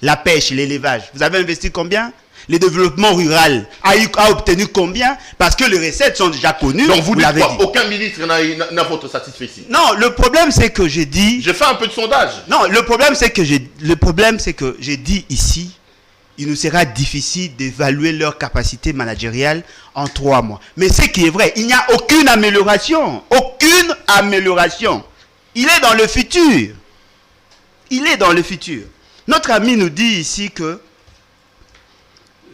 Speaker 3: La pêche, l'élevage. Vous avez investi combien? Le développement rural a obtenu combien? Parce que les recettes sont déjà connues.
Speaker 2: Donc vous dites
Speaker 3: l'avez
Speaker 2: quoi?
Speaker 3: dit.
Speaker 2: Aucun ministre n'a votre satisfaction.
Speaker 3: Non, le problème c'est que j'ai dit.
Speaker 2: J'ai fait un peu de sondage.
Speaker 3: Non, le problème c'est que j'ai dit ici, il nous sera difficile d'évaluer leur capacité managériale en 3 mois. Mais ce qui est vrai, il n'y a aucune amélioration. Aucune amélioration. Il est dans le futur. Il est dans le futur. Notre ami nous dit ici que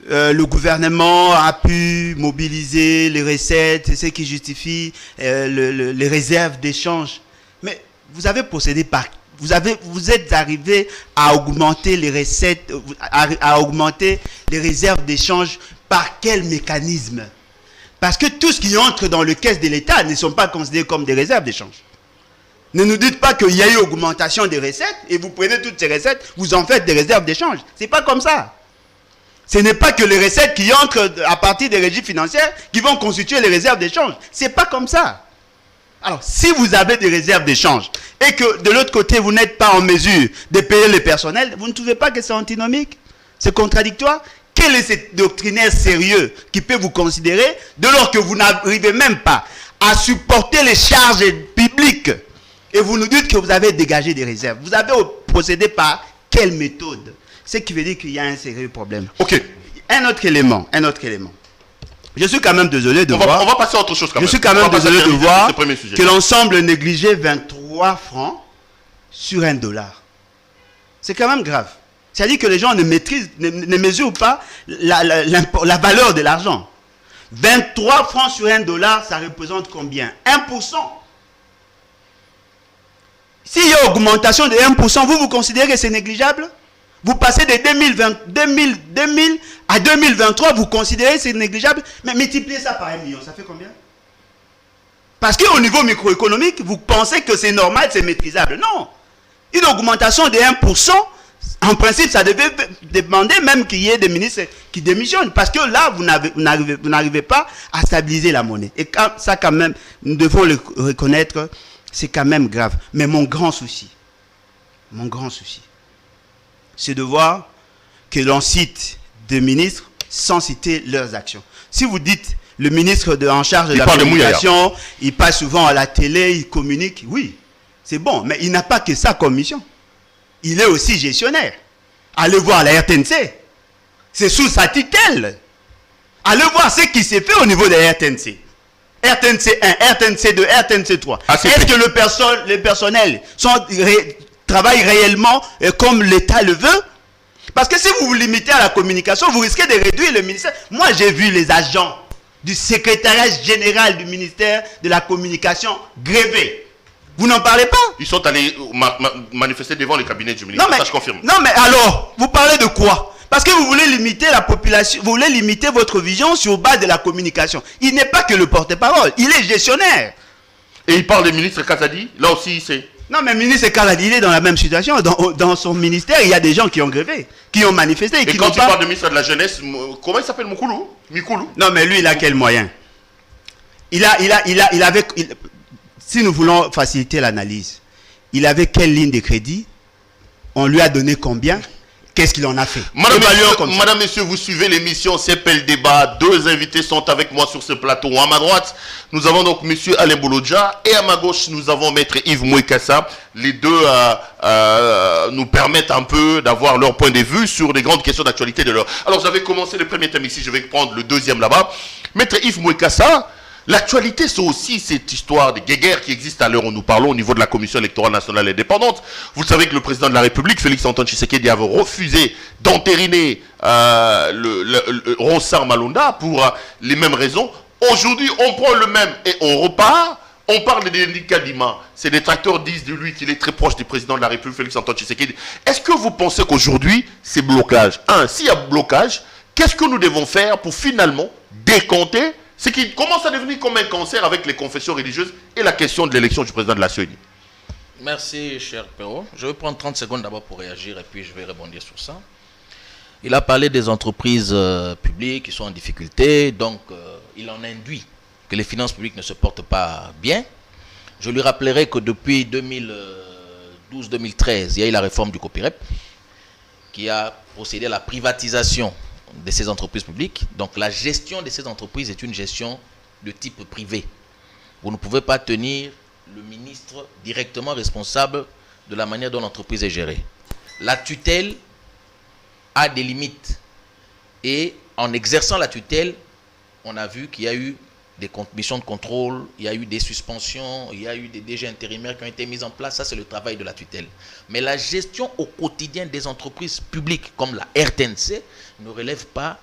Speaker 3: le gouvernement a pu mobiliser les recettes, c'est ce qui justifie les réserves d'échange. Mais vous avez procédé par... Vous êtes arrivé à augmenter les recettes, à augmenter les réserves d'échange par quel mécanisme? Parce que tout ce qui entre dans le caisse de l'État ne sont pas considérés comme des réserves d'échange. Ne nous dites pas qu'il y a eu augmentation des recettes et vous prenez toutes ces recettes, vous en faites des réserves d'échange. Ce n'est pas comme ça. Ce n'est pas que les recettes qui entrent à partir des régies financières qui vont constituer les réserves d'échange. Ce n'est pas comme ça. Alors, si vous avez des réserves d'échange et que de l'autre côté, vous n'êtes pas en mesure de payer les personnels, vous ne trouvez pas que c'est antinomique? C'est contradictoire? Quel est ce doctrinaire sérieux qui peut vous considérer dès lors que vous n'arrivez même pas à supporter les charges publiques et vous nous dites que vous avez dégagé des réserves? Vous avez procédé par quelle méthode? Ce qui veut dire qu'il y a un sérieux problème.
Speaker 2: Ok.
Speaker 3: Un autre élément. Je suis quand même désolé de voir.
Speaker 2: On va passer à autre chose quand même.
Speaker 3: Je suis quand même désolé de voir
Speaker 2: que
Speaker 3: que l'ensemble négligeait 23 francs sur $1. C'est quand même grave. C'est-à-dire que les gens ne mesurent pas la valeur de l'argent. 23 francs sur $1, ça représente combien? 1%. S'il y a augmentation de 1%, vous considérez que c'est négligeable? Vous passez de 2000 à 2023, vous considérez que c'est négligeable? Mais multipliez ça par 1 million, ça fait combien? Parce qu'au niveau microéconomique, vous pensez que c'est normal, c'est maîtrisable. Non. Une augmentation de 1%, en principe, ça devait demander même qu'il y ait des ministres qui démissionnent. Parce que là, vous n'arrivez pas à stabiliser la monnaie. Et ça, quand même, nous devons le reconnaître, c'est quand même grave. Mais mon grand souci, c'est de voir que l'on cite des ministres sans citer leurs actions. Si vous dites le ministre en charge de la communication, il passe souvent à la télé, il communique, oui, c'est bon, mais il n'a pas que ça comme mission. Il est aussi gestionnaire. Allez voir la RTNC. C'est sous sa tutelle. Allez voir ce qui s'est fait au niveau de la RTNC. RTNC 1, RTNC 2, RTNC 3. Est-ce que les personnels travaillent réellement comme l'État le veut? Parce que si vous vous limitez à la communication, vous risquez de réduire le ministère. Moi, j'ai vu les agents du secrétariat général du ministère de la communication gréver. Vous n'en parlez pas?
Speaker 2: Ils sont allés manifester devant le cabinet du ministre. Ça, je confirme.
Speaker 3: Non, mais alors, vous parlez de quoi? Parce que vous voulez limiter la population, vous voulez limiter votre vision sur base de la communication. Il n'est pas que le porte-parole, il est gestionnaire.
Speaker 2: Et il parle du ministre Kazadi, là aussi c'est...
Speaker 3: Non, mais le ministre Kazadi, il est dans la même situation. Dans son ministère, il y a des gens qui ont grévé, qui ont manifesté.
Speaker 2: Et quand tu parles du ministre de la Jeunesse, comment il s'appelle, Mikoulou? Non,
Speaker 3: mais lui, il a quel moyen? Si nous voulons faciliter l'analyse, il avait quelle ligne de crédit? On lui a donné combien? qu'est-ce qu'il en a fait.
Speaker 2: Madame, messieurs, vous suivez l'émission CPL Débat. Deux invités sont avec moi sur ce plateau. À ma droite, nous avons donc monsieur Alain Bolodja et à ma gauche, nous avons maître Yves Mouekassa. Les deux nous permettent un peu d'avoir leur point de vue sur les grandes questions d'actualité de l'heure. Alors, j'avais commencé le premier thème ici, je vais prendre le deuxième là-bas. Maître Yves Mouekassa, l'actualité, c'est aussi cette histoire de guéguerre qui existe à l'heure où nous parlons au niveau de la Commission électorale nationale indépendante. Vous le savez que le président de la République, Félix Antoine Tshisekedi, avait refusé d'entériner Ronsard Malonda pour les mêmes raisons. Aujourd'hui, on prend le même et on repart. On parle de Denis Kadima. Ces détracteurs disent de lui qu'il est très proche du président de la République, Félix Antoine Tshisekedi. Est-ce que vous pensez qu'aujourd'hui, c'est blocage? S'il y a blocage, qu'est-ce que nous devons faire pour finalement décompter ce qui commence à devenir comme un cancer avec les confessions religieuses et la question de l'élection du président de la CENI?
Speaker 4: Merci, cher Perrault. Je vais prendre 30 secondes d'abord pour réagir et puis je vais rebondir sur ça. Il a parlé des entreprises publiques qui sont en difficulté, donc il en induit que les finances publiques ne se portent pas bien. Je lui rappellerai que depuis 2012-2013, il y a eu la réforme du COPIREP qui a procédé à la privatisation de ces entreprises publiques. Donc la gestion de ces entreprises est une gestion de type privé. Vous ne pouvez pas tenir le ministre directement responsable de la manière dont l'entreprise est gérée. La tutelle a des limites. Et en exerçant la tutelle, on a vu qu'il y a eu des missions de contrôle, il y a eu des suspensions, il y a eu des DG intérimaires qui ont été mis en place. Ça, c'est le travail de la tutelle. Mais la gestion au quotidien des entreprises publiques comme la RTNC ne relève pas,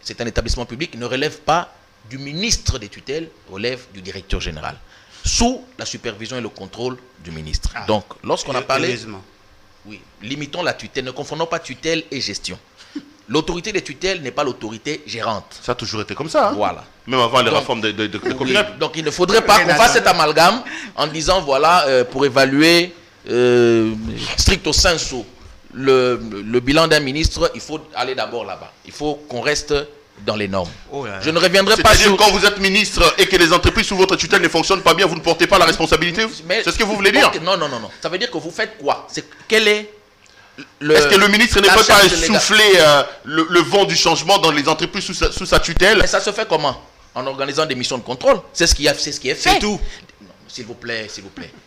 Speaker 4: c'est un établissement public, ne relève pas du ministre des tutelles, relève du directeur général, sous la supervision et le contrôle du ministre. Donc, lorsqu'on a parlé... Oui, limitons la tutelle, ne confondons pas tutelle et gestion. L'autorité des tutelles n'est pas l'autorité gérante.
Speaker 2: Ça a toujours été comme ça.
Speaker 4: Voilà.
Speaker 2: Même avant les réformes de COPIREP.
Speaker 4: Oui. Donc il ne faudrait pas qu'on fasse cet amalgame en disant voilà, pour évaluer stricto sensu le bilan d'un ministre, il faut aller d'abord là-bas. Il faut qu'on reste dans les normes. Je ne reviendrai pas sur...
Speaker 2: quand vous êtes ministre et que les entreprises sous votre tutelle ne fonctionnent pas bien, vous ne portez pas la responsabilité? C'est ce que vous voulez dire?
Speaker 4: Non. Ça veut dire que vous faites quoi? Quel est...
Speaker 2: Est-ce que le ministre ne peut pas souffler le vent du changement dans les entreprises sous sa tutelle?
Speaker 4: Mais ça se fait comment? En organisant des missions de contrôle. C'est ce qui est fait.
Speaker 3: C'est tout.
Speaker 4: Non, s'il vous plaît.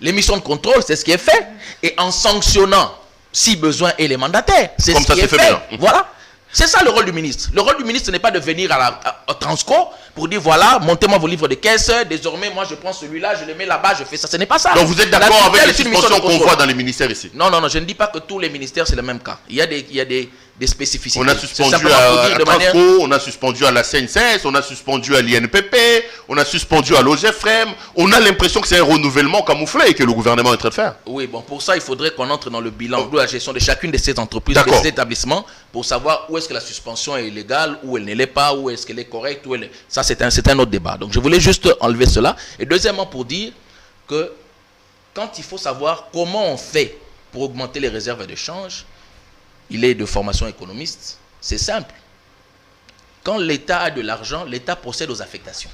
Speaker 4: Les missions de contrôle, c'est ce qui est fait. Et en sanctionnant, si besoin, et les mandataires. C'est ce qui est fait. Bien. Voilà. C'est ça le rôle du ministre. Le rôle du ministre n'est pas de venir à Transco pour dire voilà, montez-moi vos livres de caisse, désormais moi je prends celui-là, je le mets là-bas, je fais ça. Ce n'est pas ça.
Speaker 2: Donc vous êtes d'accord avec les suspensions qu'on voit dans les ministères ici?
Speaker 4: Non, je ne dis pas que tous les ministères c'est le même cas. Il y a des spécificités.
Speaker 2: On a suspendu à Transco, on a suspendu à la CNCS, on a suspendu à l'INPP, on a suspendu à l'OGFREM. On a l'impression que c'est un renouvellement camouflé et que le gouvernement est en train de faire.
Speaker 4: Oui, bon, pour ça il faudrait qu'on entre dans le bilan de la gestion de chacune de ces entreprises, de ces établissements, pour savoir où est-ce que la suspension est illégale, où elle ne l'est pas, où est-ce qu'elle est correcte, où elle est... Ça c'est un autre débat. Donc je voulais juste enlever cela. Et deuxièmement pour dire que quand il faut savoir comment on fait pour augmenter les réserves de change, il est de formation économiste, c'est simple. Quand l'État a de l'argent, l'État procède aux affectations.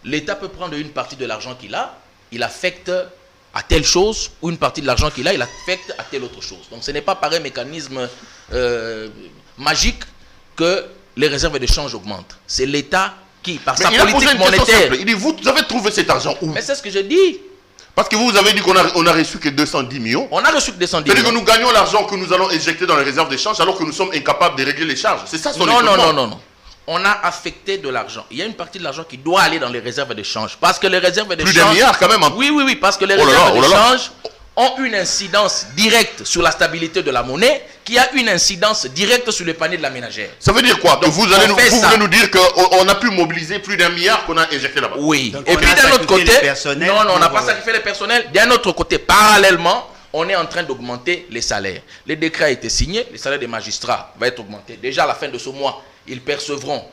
Speaker 4: L'État peut prendre une partie de l'argent qu'il a, il affecte à telle chose, ou une partie de l'argent qu'il a, il affecte à telle autre chose. Donc ce n'est pas par un mécanisme magique que les réserves de change augmentent. C'est l'État qui, par sa politique monétaire...
Speaker 2: Il dit, vous avez trouvé cet argent où?
Speaker 4: Mais c'est ce que je dis.
Speaker 2: Parce que vous avez dit qu'on a reçu que 210 millions.
Speaker 4: On a reçu que 210 millions.
Speaker 2: C'est-à-dire que nous gagnons l'argent que nous allons injecter dans les réserves d'échange alors que nous sommes incapables de régler les charges. C'est ça son étonnement.
Speaker 4: Non. On a affecté de l'argent. Il y a une partie de l'argent qui doit aller dans les réserves d'échange. Parce que les réserves d'échange...
Speaker 2: Plus d'un milliard quand même. Hein.
Speaker 4: Oui, parce que les réserves d'échange ont une incidence directe sur la stabilité de la monnaie qui a une incidence directe sur le panier de la ménagère.
Speaker 2: Ça veut dire quoi? Donc, vous voulez nous dire qu'on a pu mobiliser plus d'un milliard qu'on a injecté là-bas?
Speaker 4: Oui. Donc, et puis d'un autre côté... Non, on n'a pas sacrifié les personnels. D'un autre côté, parallèlement, on est en train d'augmenter les salaires. Le décret a été signé, les salaires des magistrats vont être augmentés. Déjà à la fin de ce mois, ils percevront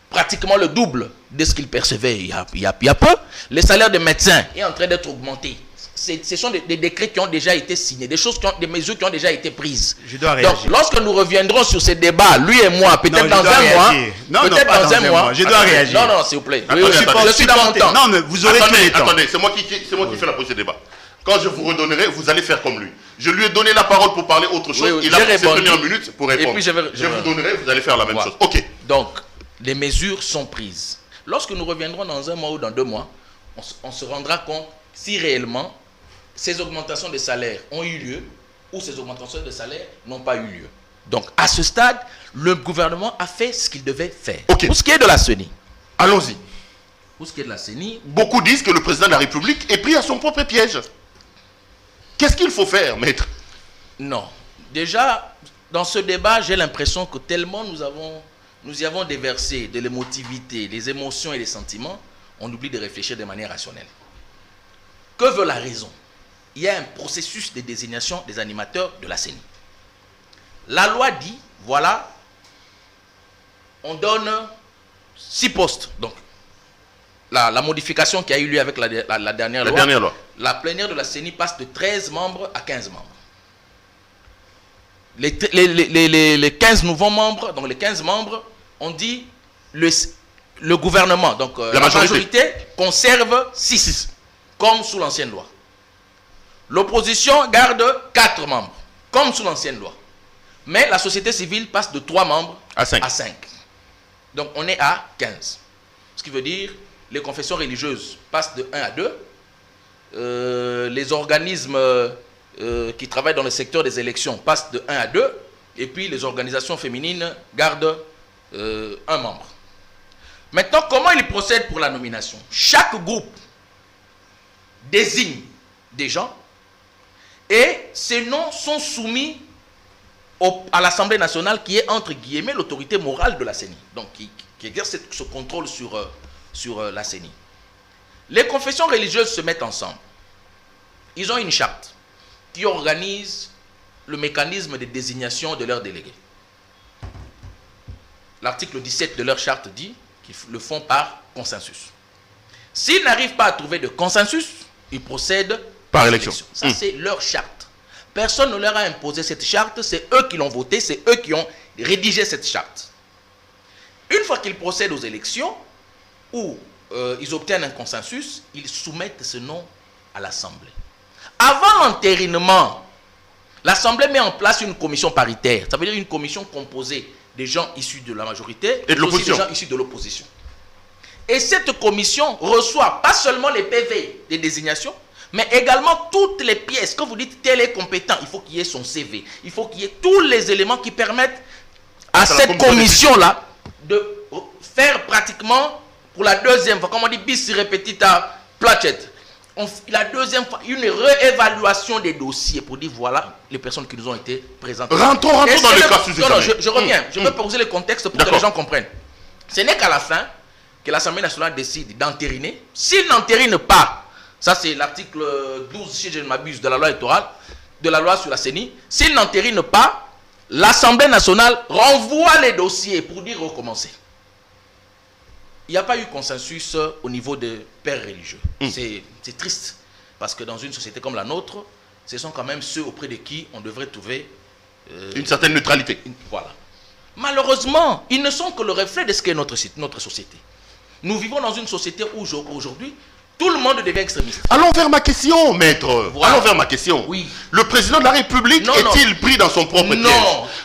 Speaker 4: pratiquement le double de ce qu'ils percevaient il y a peu. Les salaires des médecins sont en train d'être augmentés. Ce sont des décrets qui ont déjà été signés, des mesures qui ont déjà été prises.
Speaker 3: Je dois réagir.
Speaker 4: Donc, lorsque nous reviendrons sur ces débats, lui et moi, peut-être dans un mois,
Speaker 3: je dois réagir.
Speaker 4: Non, s'il vous plaît.
Speaker 2: Je
Speaker 4: suis dans mon temps.
Speaker 3: Non, mais vous aurez tout le temps.
Speaker 2: Attendez, c'est moi qui fais la pause de débat. Quand je vous redonnerai, vous allez faire comme lui. Je lui ai donné la parole pour parler autre chose.
Speaker 4: Oui, oui,
Speaker 2: il a pris ses
Speaker 4: répondu.
Speaker 2: premières minutes pour répondre.
Speaker 4: Et puis
Speaker 2: je vous donnerai, vous allez faire la même chose. Ok.
Speaker 4: Donc, les mesures sont prises. Lorsque nous reviendrons dans un mois ou dans 2 mois, on se rendra compte si réellement ces augmentations de salaire ont eu lieu ou ces augmentations de salaire n'ont pas eu lieu. Donc, à ce stade, le gouvernement a fait ce qu'il devait faire.
Speaker 2: Ok.
Speaker 4: Pour ce qui est de la CENI.
Speaker 2: Allons-y.
Speaker 4: Pour ce qui est de la CENI,
Speaker 2: Beaucoup disent que le président de la République est pris à son propre piège. Qu'est-ce qu'il faut faire, maître?
Speaker 4: non. Déjà, dans ce débat, j'ai l'impression que tellement nous y avons déversé de l'émotivité, des émotions et des sentiments, on oublie de réfléchir de manière rationnelle. Que veut la raison? Il y a un processus de désignation des animateurs de la CENI. La loi dit, voilà, on donne 6 postes. Donc, la modification qui a eu lieu avec la dernière loi, la plénière de la CENI passe de 13 membres à 15 membres. Les 15 nouveaux membres, donc les 15 membres, on dit le gouvernement, donc la majorité conserve 6, comme sous l'ancienne loi. L'opposition garde 4 membres, comme sous l'ancienne loi. Mais la société civile passe de 3 membres
Speaker 2: à 5.
Speaker 4: Donc on est à 15. Ce qui veut dire les confessions religieuses passent de 1 à 2. Les organismes qui travaillent dans le secteur des élections passent de 1 à 2. Et puis les organisations féminines gardent 1 membre. Maintenant, comment ils procèdent pour la nomination? Chaque groupe désigne des gens et ces noms sont soumis à l'Assemblée nationale qui est entre guillemets l'autorité morale de la CENI, donc qui exerce ce contrôle sur la CENI. Les confessions religieuses se mettent ensemble. Ils ont une charte qui organise le mécanisme de désignation de leurs délégués. L'article 17 de leur charte dit qu'ils le font par consensus. S'ils n'arrivent pas à trouver de consensus, ils procèdent
Speaker 2: par élection.
Speaker 4: Ça, c'est leur charte. Personne ne leur a imposé cette charte, c'est eux qui l'ont votée, c'est eux qui ont rédigé cette charte. Une fois qu'ils procèdent aux élections, où ils obtiennent un consensus, ils soumettent ce nom à l'Assemblée. Avant l'entérinement, l'Assemblée met en place une commission paritaire. Ça veut dire une commission composée des gens issus de la majorité
Speaker 2: et de l'opposition.
Speaker 4: Des gens issus de l'opposition. Et cette commission reçoit pas seulement les PV des désignations, mais également toutes les pièces. Quand vous dites tel est compétent, il faut qu'il y ait son CV. Il faut qu'il y ait tous les éléments qui permettent à cette commission-là de faire pratiquement pour la deuxième fois, comme on dit bis repetita placet, la deuxième fois, une réévaluation des dossiers pour dire voilà les personnes qui nous ont été présentées.
Speaker 2: Rentrons dans le cas sous-examen.
Speaker 4: Non, je reviens. Je veux poser le contexte pour que les gens comprennent. Ce n'est qu'à la fin que l'Assemblée nationale décide d'entériner. S'il n'entérine pas, ça c'est l'article 12, si je ne m'abuse, de la loi électorale, de la loi sur la CENI, s'il n'entérine pas, l'Assemblée nationale renvoie les dossiers pour dire recommencer. Il n'y a pas eu consensus au niveau des pères religieux. C'est triste, parce que dans une société comme la nôtre, ce sont quand même ceux auprès de qui on devrait trouver
Speaker 2: une certaine neutralité.
Speaker 4: Voilà. Malheureusement, ils ne sont que le reflet de ce qu'est notre société. Nous vivons dans une société où aujourd'hui, tout le monde devient extrémiste.
Speaker 2: Allons vers ma question, maître.
Speaker 4: Voilà.
Speaker 2: Allons vers ma question.
Speaker 4: Oui.
Speaker 2: Le président de la République est-il pris dans son propre piège?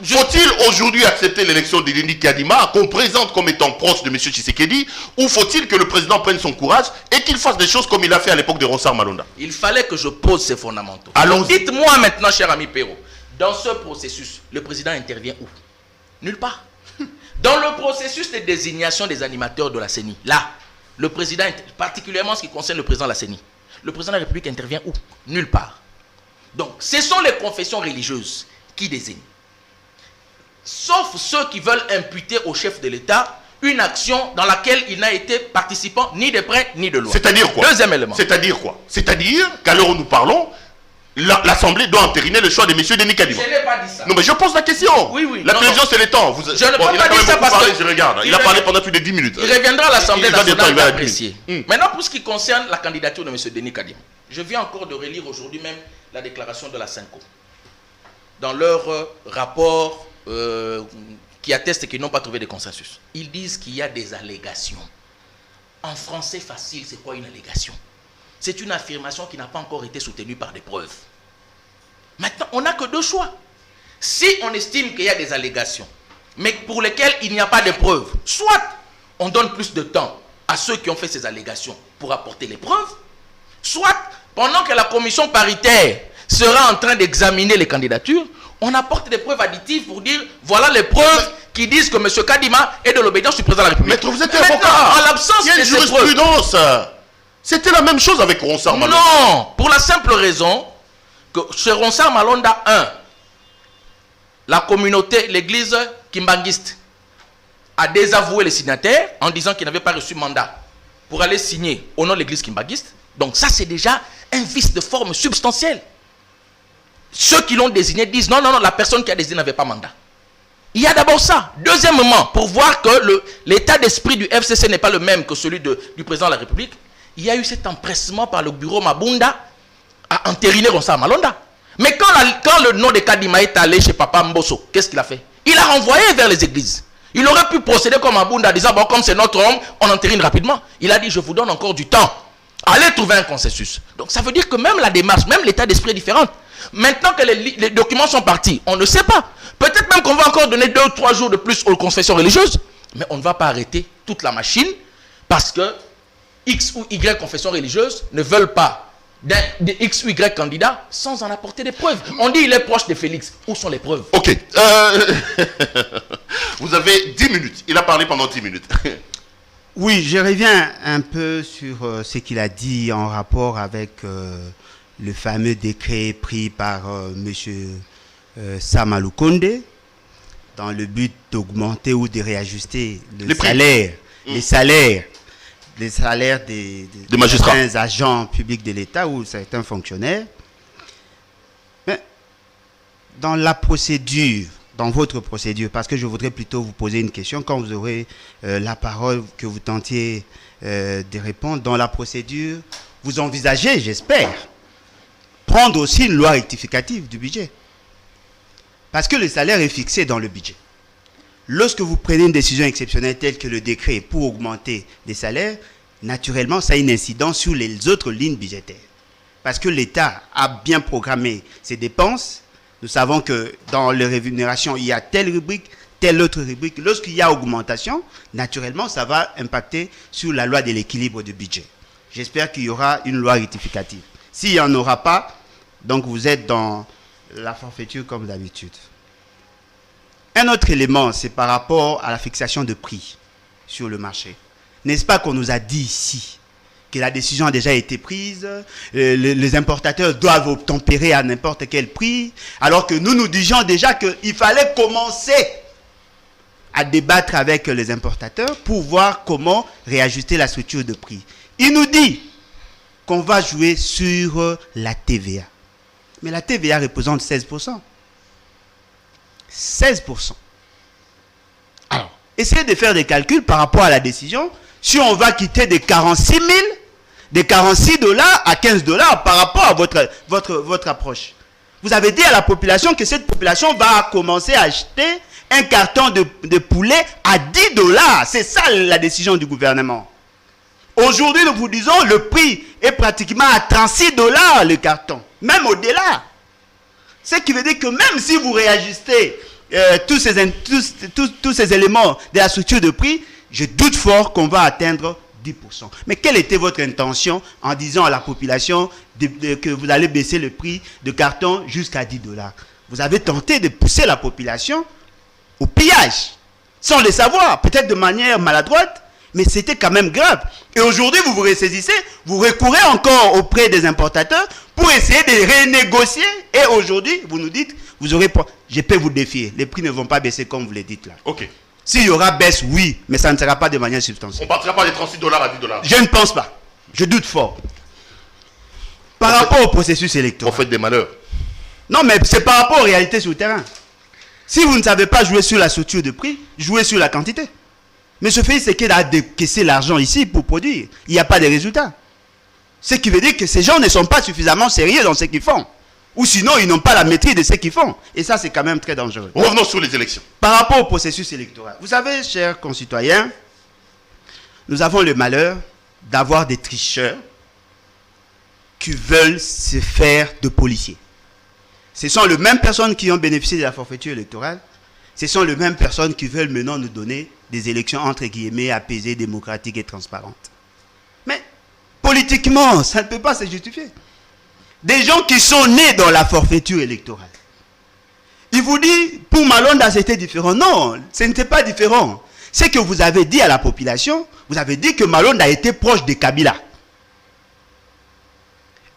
Speaker 2: Faut-il aujourd'hui accepter l'élection de Denis Kadima, qu'on présente comme étant proche de M. Tshisekedi, ou faut-il que le président prenne son courage et qu'il fasse des choses comme il a fait à l'époque de Ronsard Malonda?
Speaker 4: Il fallait que je pose ces fondamentaux.
Speaker 2: Alors,
Speaker 4: dites-moi maintenant, cher ami Perrault, dans ce processus, le président intervient où? Nulle part. Dans le processus de désignation des animateurs de la CENI, là, le président, particulièrement ce qui concerne le président de la CENI, le président de la République intervient où? Nulle part. Donc, ce sont les confessions religieuses qui désignent. Sauf ceux qui veulent imputer au chef de l'État une action dans laquelle il n'a été participant ni de près ni de loin.
Speaker 2: C'est-à-dire quoi?
Speaker 4: Deuxième élément.
Speaker 2: C'est-à-dire quoi? C'est-à-dire qu'à l'heure où nous parlons, l'Assemblée doit entériner le choix de M. Denis Kadima.
Speaker 4: Je n'ai pas dit ça.
Speaker 2: Non, mais je pose la question.
Speaker 4: Oui.
Speaker 2: La télévision, c'est le temps.
Speaker 4: Je ne peux pas dire ça parce que...
Speaker 2: Je regarde. Il a parlé pendant plus de 10 minutes.
Speaker 4: Il reviendra à l'Assemblée nationale
Speaker 2: va
Speaker 4: d'apprécier. Maintenant, pour ce qui concerne la candidature de M. Denis Kadima, je viens encore de relire aujourd'hui même la déclaration de la CENCO. Dans leur rapport qui atteste qu'ils n'ont pas trouvé de consensus. Ils disent qu'il y a des allégations. En français facile, c'est quoi une allégation? C'est une affirmation qui n'a pas encore été soutenue par des preuves. Maintenant, on n'a que deux choix. Si on estime qu'il y a des allégations, mais pour lesquelles il n'y a pas de preuves, soit on donne plus de temps à ceux qui ont fait ces allégations pour apporter les preuves, soit pendant que la commission paritaire sera en train d'examiner les candidatures, on apporte des preuves additives pour dire voilà les preuves qui disent que M. Kadima est de l'obédience du président de la République.
Speaker 2: Maître, vous êtes avocat.
Speaker 4: En l'absence
Speaker 2: il y a
Speaker 4: de
Speaker 2: une
Speaker 4: ces preuves.
Speaker 2: jurisprudence. C'était la même chose avec Ronsard Malonda.
Speaker 4: Non, pour la simple raison que chez Ronsard Malonda 1, la communauté, l'église kimbanguiste, a désavoué les signataires en disant qu'ils n'avaient pas reçu mandat pour aller signer au nom de l'église kimbanguiste. Donc ça, c'est déjà un vice de forme substantiel. Ceux qui l'ont désigné disent non, la personne qui a désigné n'avait pas mandat. Il y a d'abord ça. Deuxièmement, pour voir que l'état d'esprit du FCC n'est pas le même que celui du président de la République, il y a eu cet empressement par le bureau Mabunda à entériner Ronsard Malonda. Mais quand le nom de Kadima est allé chez Papa Mbosso, qu'est-ce qu'il a fait? Il a renvoyé vers les églises. Il aurait pu procéder comme Mabunda en disant bon, comme c'est notre homme, on entérine rapidement. Il a dit je vous donne encore du temps. Allez trouver un consensus. Donc ça veut dire que même la démarche, même l'état d'esprit est différent. Maintenant que les documents sont partis, on ne sait pas. Peut-être même qu'on va encore donner 2 ou 3 jours de plus aux confessions religieuses. Mais on ne va pas arrêter toute la machine parce que X ou Y confessions religieuses ne veulent pas de X ou Y candidats sans en apporter des preuves. On dit il est proche de Félix. Où sont les preuves?
Speaker 2: Ok. Vous avez 10 minutes. Il a parlé pendant 10 minutes.
Speaker 3: Oui, je reviens un peu sur ce qu'il a dit en rapport avec le fameux décret pris par M. Samalou Konde dans le but d'augmenter ou de réajuster les salaires des
Speaker 2: magistrats,
Speaker 3: certains agents publics de l'État ou certains fonctionnaires. Mais dans la procédure, dans votre procédure, parce que je voudrais plutôt vous poser une question quand vous aurez la parole, que vous tentiez de répondre. Dans la procédure, vous envisagez, j'espère, prendre aussi une loi rectificative du budget. Parce que le salaire est fixé dans le budget. Lorsque vous prenez une décision exceptionnelle telle que le décret pour augmenter les salaires, naturellement, ça a une incidence sur les autres lignes budgétaires. Parce que l'État a bien programmé ses dépenses. Nous savons que dans les rémunérations, il y a telle rubrique, telle autre rubrique. Lorsqu'il y a augmentation, naturellement, ça va impacter sur la loi de l'équilibre du budget. J'espère qu'il y aura une loi rectificative. S'il n'y en aura pas, donc vous êtes dans la forfaiture comme d'habitude. Un autre élément, c'est par rapport à la fixation de prix sur le marché. N'est-ce pas qu'on nous a dit ici que la décision a déjà été prise, les importateurs doivent obtempérer à n'importe quel prix, alors que nous disions déjà qu'il fallait commencer à débattre avec les importateurs pour voir comment réajuster la structure de prix. Il nous dit qu'on va jouer sur la TVA. Mais la TVA représente 16%. 16%. Alors, essayez de faire des calculs par rapport à la décision. Si on va quitter des 46 000, des 46 $ à 15 $ par rapport à votre approche. Vous avez dit à la population que cette population va commencer à acheter un carton de poulet à 10 $. C'est ça la décision du gouvernement. Aujourd'hui, nous vous disons le prix est pratiquement à 36 $ le carton, même au-delà. Ce qui veut dire que même si vous réajustez tous ces éléments de la structure de prix, je doute fort qu'on va atteindre 10%. Mais quelle était votre intention en disant à la population que vous allez baisser le prix de carton jusqu'à 10 $? Vous avez tenté de pousser la population au pillage, sans le savoir, peut-être de manière maladroite, mais c'était quand même grave. Et aujourd'hui, vous vous ressaisissez, vous recourez encore auprès des importateurs pour essayer de renégocier. Et aujourd'hui, vous nous dites, vous aurez... Je peux vous défier, les prix ne vont pas baisser comme vous le dites là.
Speaker 2: Ok.
Speaker 3: S'il y aura baisse, oui, mais ça ne sera pas de manière substantielle.
Speaker 2: On ne partira pas de 36 $ à 10 $.
Speaker 3: Je ne pense pas. Je doute fort. Par rapport au processus électoral.
Speaker 2: On fait des malheurs.
Speaker 3: Non, mais c'est par rapport aux réalités sur le terrain. Si vous ne savez pas jouer sur la structure de prix, jouez sur la quantité. Mais ce fait, c'est qu'il a décaissé l'argent ici pour produire. Il n'y a pas de résultats. Ce qui veut dire que ces gens ne sont pas suffisamment sérieux dans ce qu'ils font. Ou sinon, ils n'ont pas la maîtrise de ce qu'ils font. Et ça, c'est quand même très dangereux.
Speaker 2: Revenons sur les élections.
Speaker 3: Par rapport au processus électoral. Vous savez, chers concitoyens, nous avons le malheur d'avoir des tricheurs qui veulent se faire de policiers. Ce sont les mêmes personnes qui ont bénéficié de la forfaiture électorale. Ce sont les mêmes personnes qui veulent maintenant nous donner des élections entre guillemets apaisées, démocratiques et transparentes. Mais politiquement, ça ne peut pas se justifier. Des gens qui sont nés dans la forfaiture électorale. Il vous dit, pour Malonda, c'était différent. Non, ce n'était pas différent. C'est que vous avez dit à la population, vous avez dit que Malonda était proche de Kabila.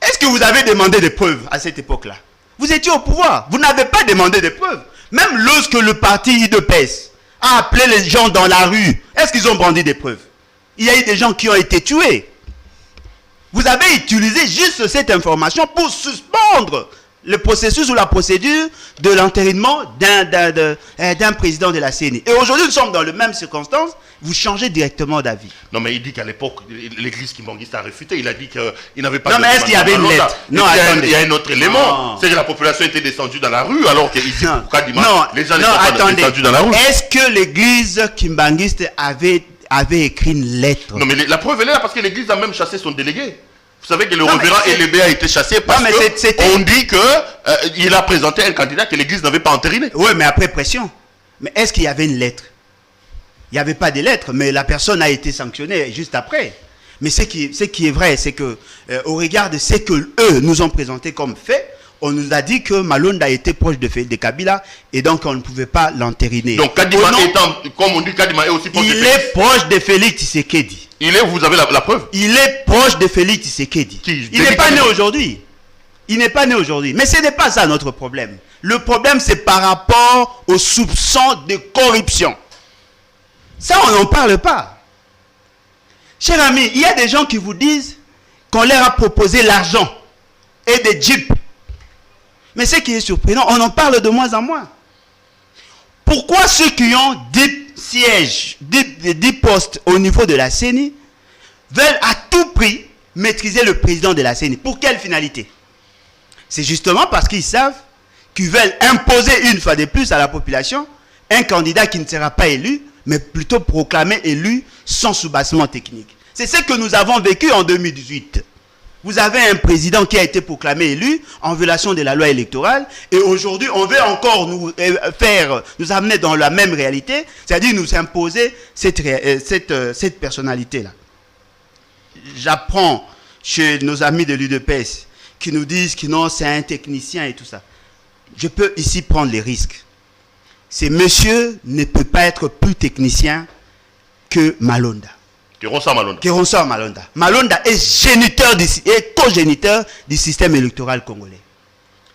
Speaker 3: Est-ce que vous avez demandé des preuves à cette époque-là? Vous étiez au pouvoir. Vous n'avez pas demandé des preuves. Même lorsque le parti IDPS a appelé les gens dans la rue, est-ce qu'ils ont brandi des preuves? Il y a eu des gens qui ont été tués. Vous avez utilisé juste cette information pour suspendre le processus ou la procédure de l'entérinement d'un président de la CENI. Et aujourd'hui, nous sommes dans les mêmes circonstances. Vous changez directement d'avis.
Speaker 2: Non, mais il dit qu'à l'époque, l'église kimbanguiste a réfuté. Il a dit qu'il n'avait pas...
Speaker 3: Non, mais est-ce qu'il y avait une lettre?
Speaker 2: Non, attendez. Il y a un autre élément. C'est que la population était descendue dans la rue, alors qu'ici, pour Kadima, les gens n'étaient pas descendus dans la rue.
Speaker 3: Est-ce que l'église kimbanguiste avait écrit une lettre?
Speaker 2: Non, mais la preuve, elle est là, parce que l'église a même chassé son délégué. Vous savez que le révérend Elébé a été chassé parce qu'on dit qu'il a présenté un candidat que l'église n'avait pas entériné.
Speaker 3: Oui, mais après pression. Mais est-ce qu'il y avait une lettre? Il n'y avait pas de lettre, mais la personne a été sanctionnée juste après. Mais ce qui est vrai, c'est que au regard de ce que eux nous ont présenté comme fait, on nous a dit que Malonda était proche de Kabila et donc on ne pouvait pas l'entériner.
Speaker 2: Donc Kadima étant, comme on dit, Kadima est aussi proche de Félix.
Speaker 3: Il est proche de Félix Tshisekedi.
Speaker 2: Vous avez la preuve?
Speaker 3: Il est proche de Félix Tshisekedi. Il n'est pas né aujourd'hui. Il n'est pas né aujourd'hui. Mais ce n'est pas ça notre problème. Le problème, c'est par rapport aux soupçons de corruption. Ça, on n'en parle pas. Cher ami, il y a des gens qui vous disent qu'on leur a proposé l'argent et des jeeps. Mais ce qui est surprenant, on en parle de moins en moins. Pourquoi ceux qui ont 10 sièges, 10 postes au niveau de la CENI veulent à tout prix maîtriser le président de la CENI? Pour quelle finalité? C'est justement parce qu'ils savent qu'ils veulent imposer une fois de plus à la population un candidat qui ne sera pas élu, mais plutôt proclamé élu sans soubassement technique. C'est ce que nous avons vécu en 2018. Vous avez un président qui a été proclamé élu en violation de la loi électorale et aujourd'hui on veut encore nous amener dans la même réalité, c'est-à-dire nous imposer cette personnalité-là. J'apprends chez nos amis de l'UDPS qui nous disent que non, c'est un technicien et tout ça. Je peux ici prendre les risques. Ce monsieur ne peut pas être plus technicien que Malonda. Kéronsa Malonda. Malonda est cogéniteur du système électoral congolais.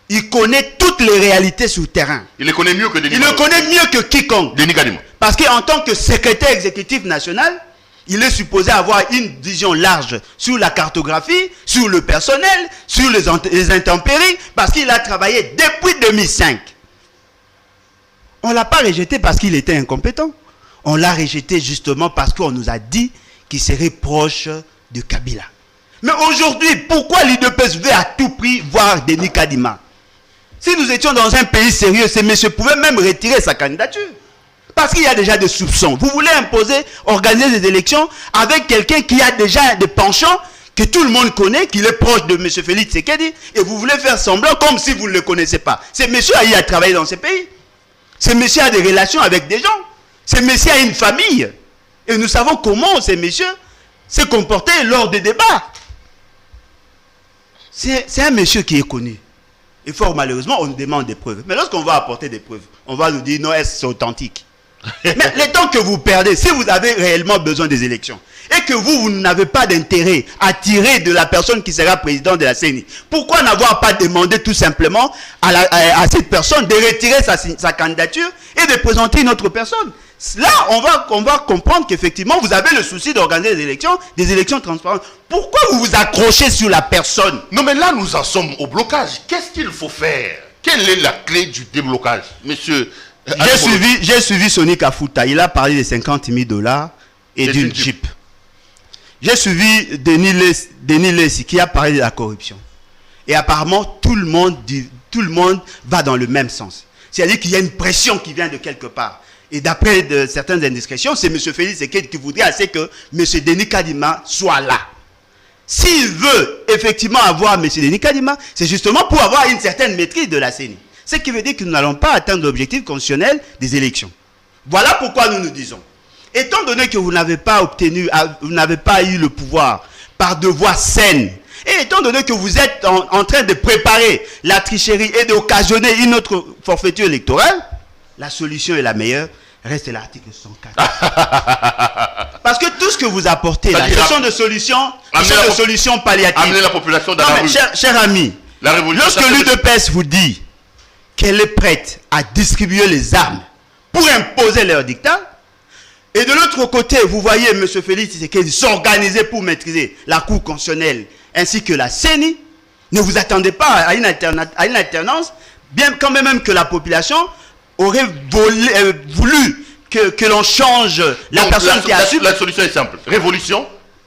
Speaker 3: Il connaît toutes les réalités sur le terrain.
Speaker 2: Il le connaît mieux que Denis.
Speaker 3: Il le connaît mieux que quiconque.
Speaker 2: Denis Kadima.
Speaker 3: Parce qu'en tant que secrétaire exécutif national, il est supposé avoir une vision large sur la cartographie, sur le personnel, sur les intempéries, parce qu'il a travaillé depuis 2005. On ne l'a pas rejeté parce qu'il était incompétent. On l'a rejeté justement parce qu'on nous a dit qu'il serait proche de Kabila. Mais aujourd'hui, pourquoi l'UDPS veut à tout prix voir Denis Kadima? Si nous étions dans un pays sérieux, ce monsieur pouvait même retirer sa candidature. Parce qu'il y a déjà des soupçons. Vous voulez organiser des élections avec quelqu'un qui a déjà des penchants que tout le monde connaît, qu'il est proche de M. Félix Tshisekedi, et vous voulez faire semblant comme si vous ne le connaissez pas. Ce monsieur a travaillé dans ce pays. Ce monsieur a des relations avec des gens. Ce monsieur a une famille. Et nous savons comment ce monsieur s'est comporté lors des débats. C'est un monsieur qui est connu. Et fort malheureusement, on nous demande des preuves. Mais lorsqu'on va apporter des preuves, on va nous dire non, c'est authentique. Mais le temps que vous perdez, si vous avez réellement besoin des élections, et que vous n'avez pas d'intérêt à tirer de la personne qui sera président de la CENI, pourquoi n'avoir pas demandé tout simplement à cette personne de retirer sa candidature et de présenter une autre personne? Là, on va comprendre qu'effectivement, vous avez le souci d'organiser des élections transparentes. Pourquoi vous vous accrochez sur la personne?
Speaker 2: Non, mais là, nous en sommes au blocage. Qu'est-ce qu'il faut faire? Quelle est la clé du déblocage, monsieur?
Speaker 3: J'ai suivi Sonny Kafuta. Il a parlé de 50 000 $ et d'une Jeep. J'ai suivi Denis Lessi qui a parlé de la corruption. Et apparemment, tout le monde va dans le même sens. C'est-à-dire qu'il y a une pression qui vient de quelque part. Et d'après certaines indiscrétions, c'est M. Félix Tshisekedi qui voudrait assez que M. Denis Kadima soit là. S'il veut effectivement avoir M. Denis Kadima, c'est justement pour avoir une certaine maîtrise de la CENI. Ce qui veut dire que nous n'allons pas atteindre l'objectif constitutionnel des élections. Voilà pourquoi nous nous disons, étant donné que vous n'avez pas eu le pouvoir par de voies saines, et étant donné que vous êtes en train de préparer la tricherie et d'occasionner une autre forfaiture électorale, la solution est la meilleure, reste l'article 104. Parce que tout ce que vous apportez là, ce sont des solutions palliatives.
Speaker 2: Amener la population dans la rue.
Speaker 3: Cher ami, lorsque l'UDPS vous dit qu'elle est prête à distribuer les armes pour imposer leur dictat, et de l'autre côté, vous voyez M. Félix Tshisekedi s'organiser pour maîtriser la Cour constitutionnelle ainsi que la CENI, ne vous attendez pas à une alternance, bien quand même que la population aurait voulu que l'on change la personne qui assume.
Speaker 2: La solution est simple. Révolution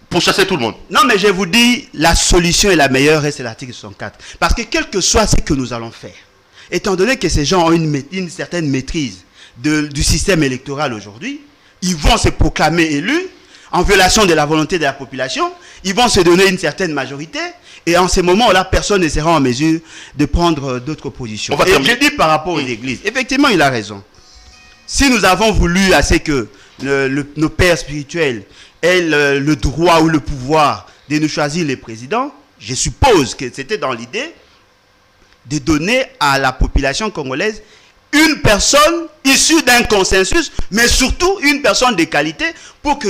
Speaker 2: pour chasser tout le monde.
Speaker 3: Non, mais je vous dis, la solution est la meilleure, c'est l'article 64. Parce que quel que soit ce que nous allons faire, étant donné que ces gens ont une certaine maîtrise du système électoral aujourd'hui, ils vont se proclamer élus en violation de la volonté de la population, ils vont se donner une certaine majorité, et en ce moment-là, personne ne sera en mesure de prendre d'autres positions. Et je dis par rapport aux églises, effectivement, il a raison. Si nous avons voulu assez que nos pères spirituels aient le droit ou le pouvoir de nous choisir les présidents, je suppose que c'était dans l'idée de donner à la population congolaise une personne issue d'un consensus, mais surtout une personne de qualité pour que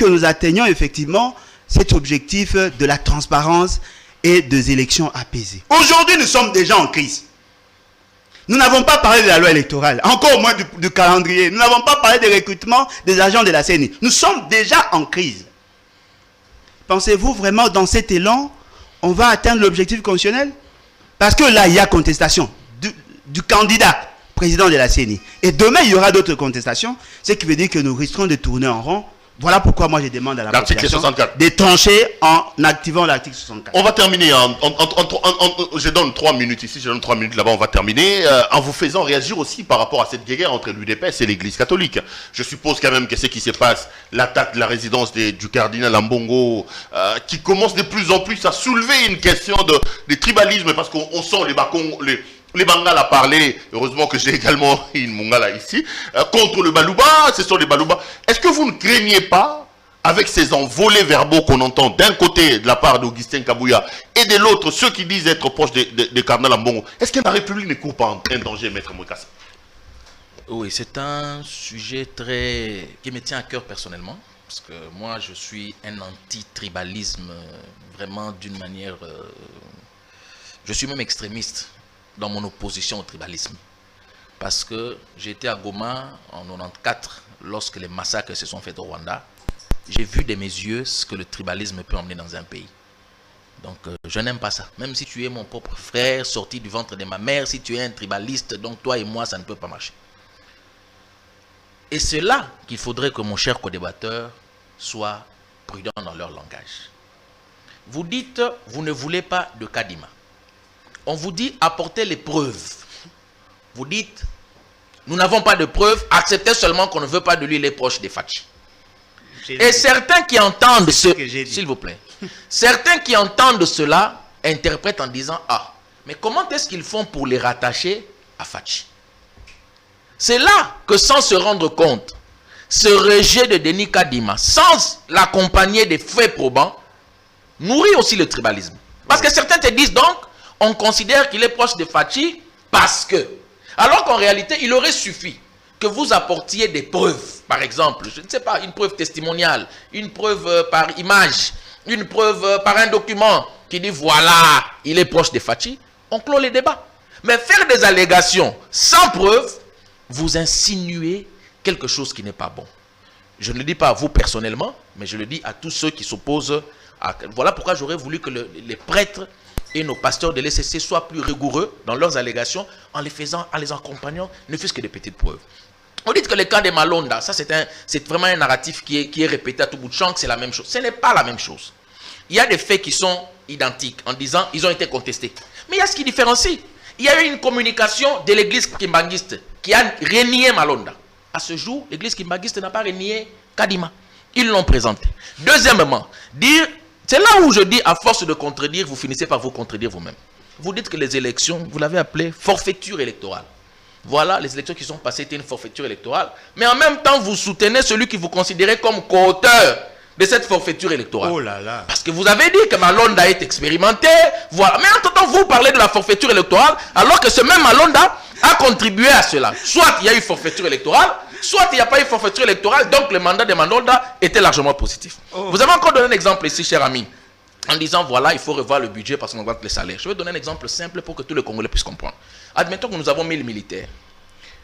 Speaker 3: nous atteignions effectivement cet objectif de la transparence et des élections apaisées. Aujourd'hui, nous sommes déjà en crise. Nous n'avons pas parlé de la loi électorale, encore moins du calendrier. Nous n'avons pas parlé des recrutements des agents de la CENI. Nous sommes déjà en crise. Pensez-vous vraiment, dans cet élan, on va atteindre l'objectif constitutionnel? Parce que là, il y a contestation du candidat président de la CENI. Et demain, il y aura d'autres contestations, ce qui veut dire que nous risquons de tourner en rond. Voilà pourquoi moi je demande à la population de trancher en activant l'article 64.
Speaker 2: On va terminer, je donne 3 minutes ici, je donne 3 minutes là-bas, on va terminer, en vous faisant réagir aussi par rapport à cette guerre entre l'UDPS et l'église catholique. Je suppose quand même que ce qui se passe, l'attaque de la résidence du cardinal Ambongo, qui commence de plus en plus à soulever une question de tribalisme, parce qu'on sent les bacons, les Bangala parler, heureusement que j'ai également une Mongala ici, contre le Balouba, ce sont les Balouba. Est-ce que vous ne craignez pas, avec ces envolées verbaux qu'on entend d'un côté de la part d'Augustin Kabouya et de l'autre, ceux qui disent être proches de Cardinal Ambongo, est-ce que la République ne court pas un danger, Maître Mwekassa?
Speaker 4: Oui, c'est un sujet qui me tient à cœur personnellement, parce que moi je suis un anti-tribalisme vraiment d'une manière... je suis même extrémiste dans mon opposition au tribalisme. Parce que j'étais à Goma en 94, lorsque les massacres se sont faits au Rwanda. J'ai vu de mes yeux ce que le tribalisme peut emmener dans un pays. Donc je n'aime pas ça. Même si tu es mon propre frère, sorti du ventre de ma mère, si tu es un tribaliste, donc toi et moi, ça ne peut pas marcher. Et c'est là qu'il faudrait que mon cher co-débatteur soit prudent dans leur langage. Vous dites, vous ne voulez pas de Kadima. On vous dit apportez les preuves. Vous dites nous n'avons pas de preuves, acceptez seulement qu'on ne veut pas de lui les proches des Fachi. Et certains qui entendent s'il vous plaît, certains qui entendent cela interprètent en disant ah, mais comment est-ce qu'ils font pour les rattacher à Fachi? C'est là que sans se rendre compte, ce rejet de Denis Kadima, sans l'accompagner des faits probants, nourrit aussi le tribalisme. Parce que certains te disent donc on considère qu'il est proche de Fachi parce que... Alors qu'en réalité, il aurait suffi que vous apportiez des preuves. Par exemple, je ne sais pas, une preuve testimoniale, une preuve par image, une preuve par un document qui dit voilà, il est proche de Fachi. On clôt les débats. Mais faire des allégations sans preuve, vous insinuez quelque chose qui n'est pas bon. Je ne le dis pas à vous personnellement, mais je le dis à tous ceux qui s'opposent à... Voilà pourquoi j'aurais voulu que les prêtres et nos pasteurs de l'ECC soient plus rigoureux dans leurs allégations en les accompagnant, ne fût-ce que des petites preuves. On dit que le cas de Malonda, ça c'est vraiment un narratif qui est répété à tout bout de champ, que c'est la même chose. Ce n'est pas la même chose. Il y a des faits qui sont identiques en disant ils ont été contestés. Mais il y a ce qui différencie. Il y a eu une communication de l'église kimbanguiste qui a renié Malonda. À ce jour, l'église kimbanguiste n'a pas renié Kadima. Ils l'ont présenté. Deuxièmement, c'est là où je dis, à force de contredire, vous finissez par vous contredire vous-même. Vous dites que les élections, vous l'avez appelé forfaiture électorale. Voilà, les élections qui sont passées étaient une forfaiture électorale. Mais en même temps, vous soutenez celui qui vous considérez comme co-auteur de cette forfaiture électorale.
Speaker 3: Oh là là.
Speaker 4: Parce que vous avez dit que Malonda est expérimenté. Voilà. Mais entre-temps, vous parlez de la forfaiture électorale, alors que ce même Malonda a contribué à cela. Soit il y a eu forfaiture électorale, soit il n'y a pas eu forfaiture électorale, donc le mandat de Malonda était largement positif. Oh. Vous avez encore donné un exemple ici, cher ami, en disant, voilà, il faut revoir le budget parce qu'on augmente les salaires. Je vais donner un exemple simple pour que tous les Congolais puissent comprendre. Admettons que nous avons 1000 militaires.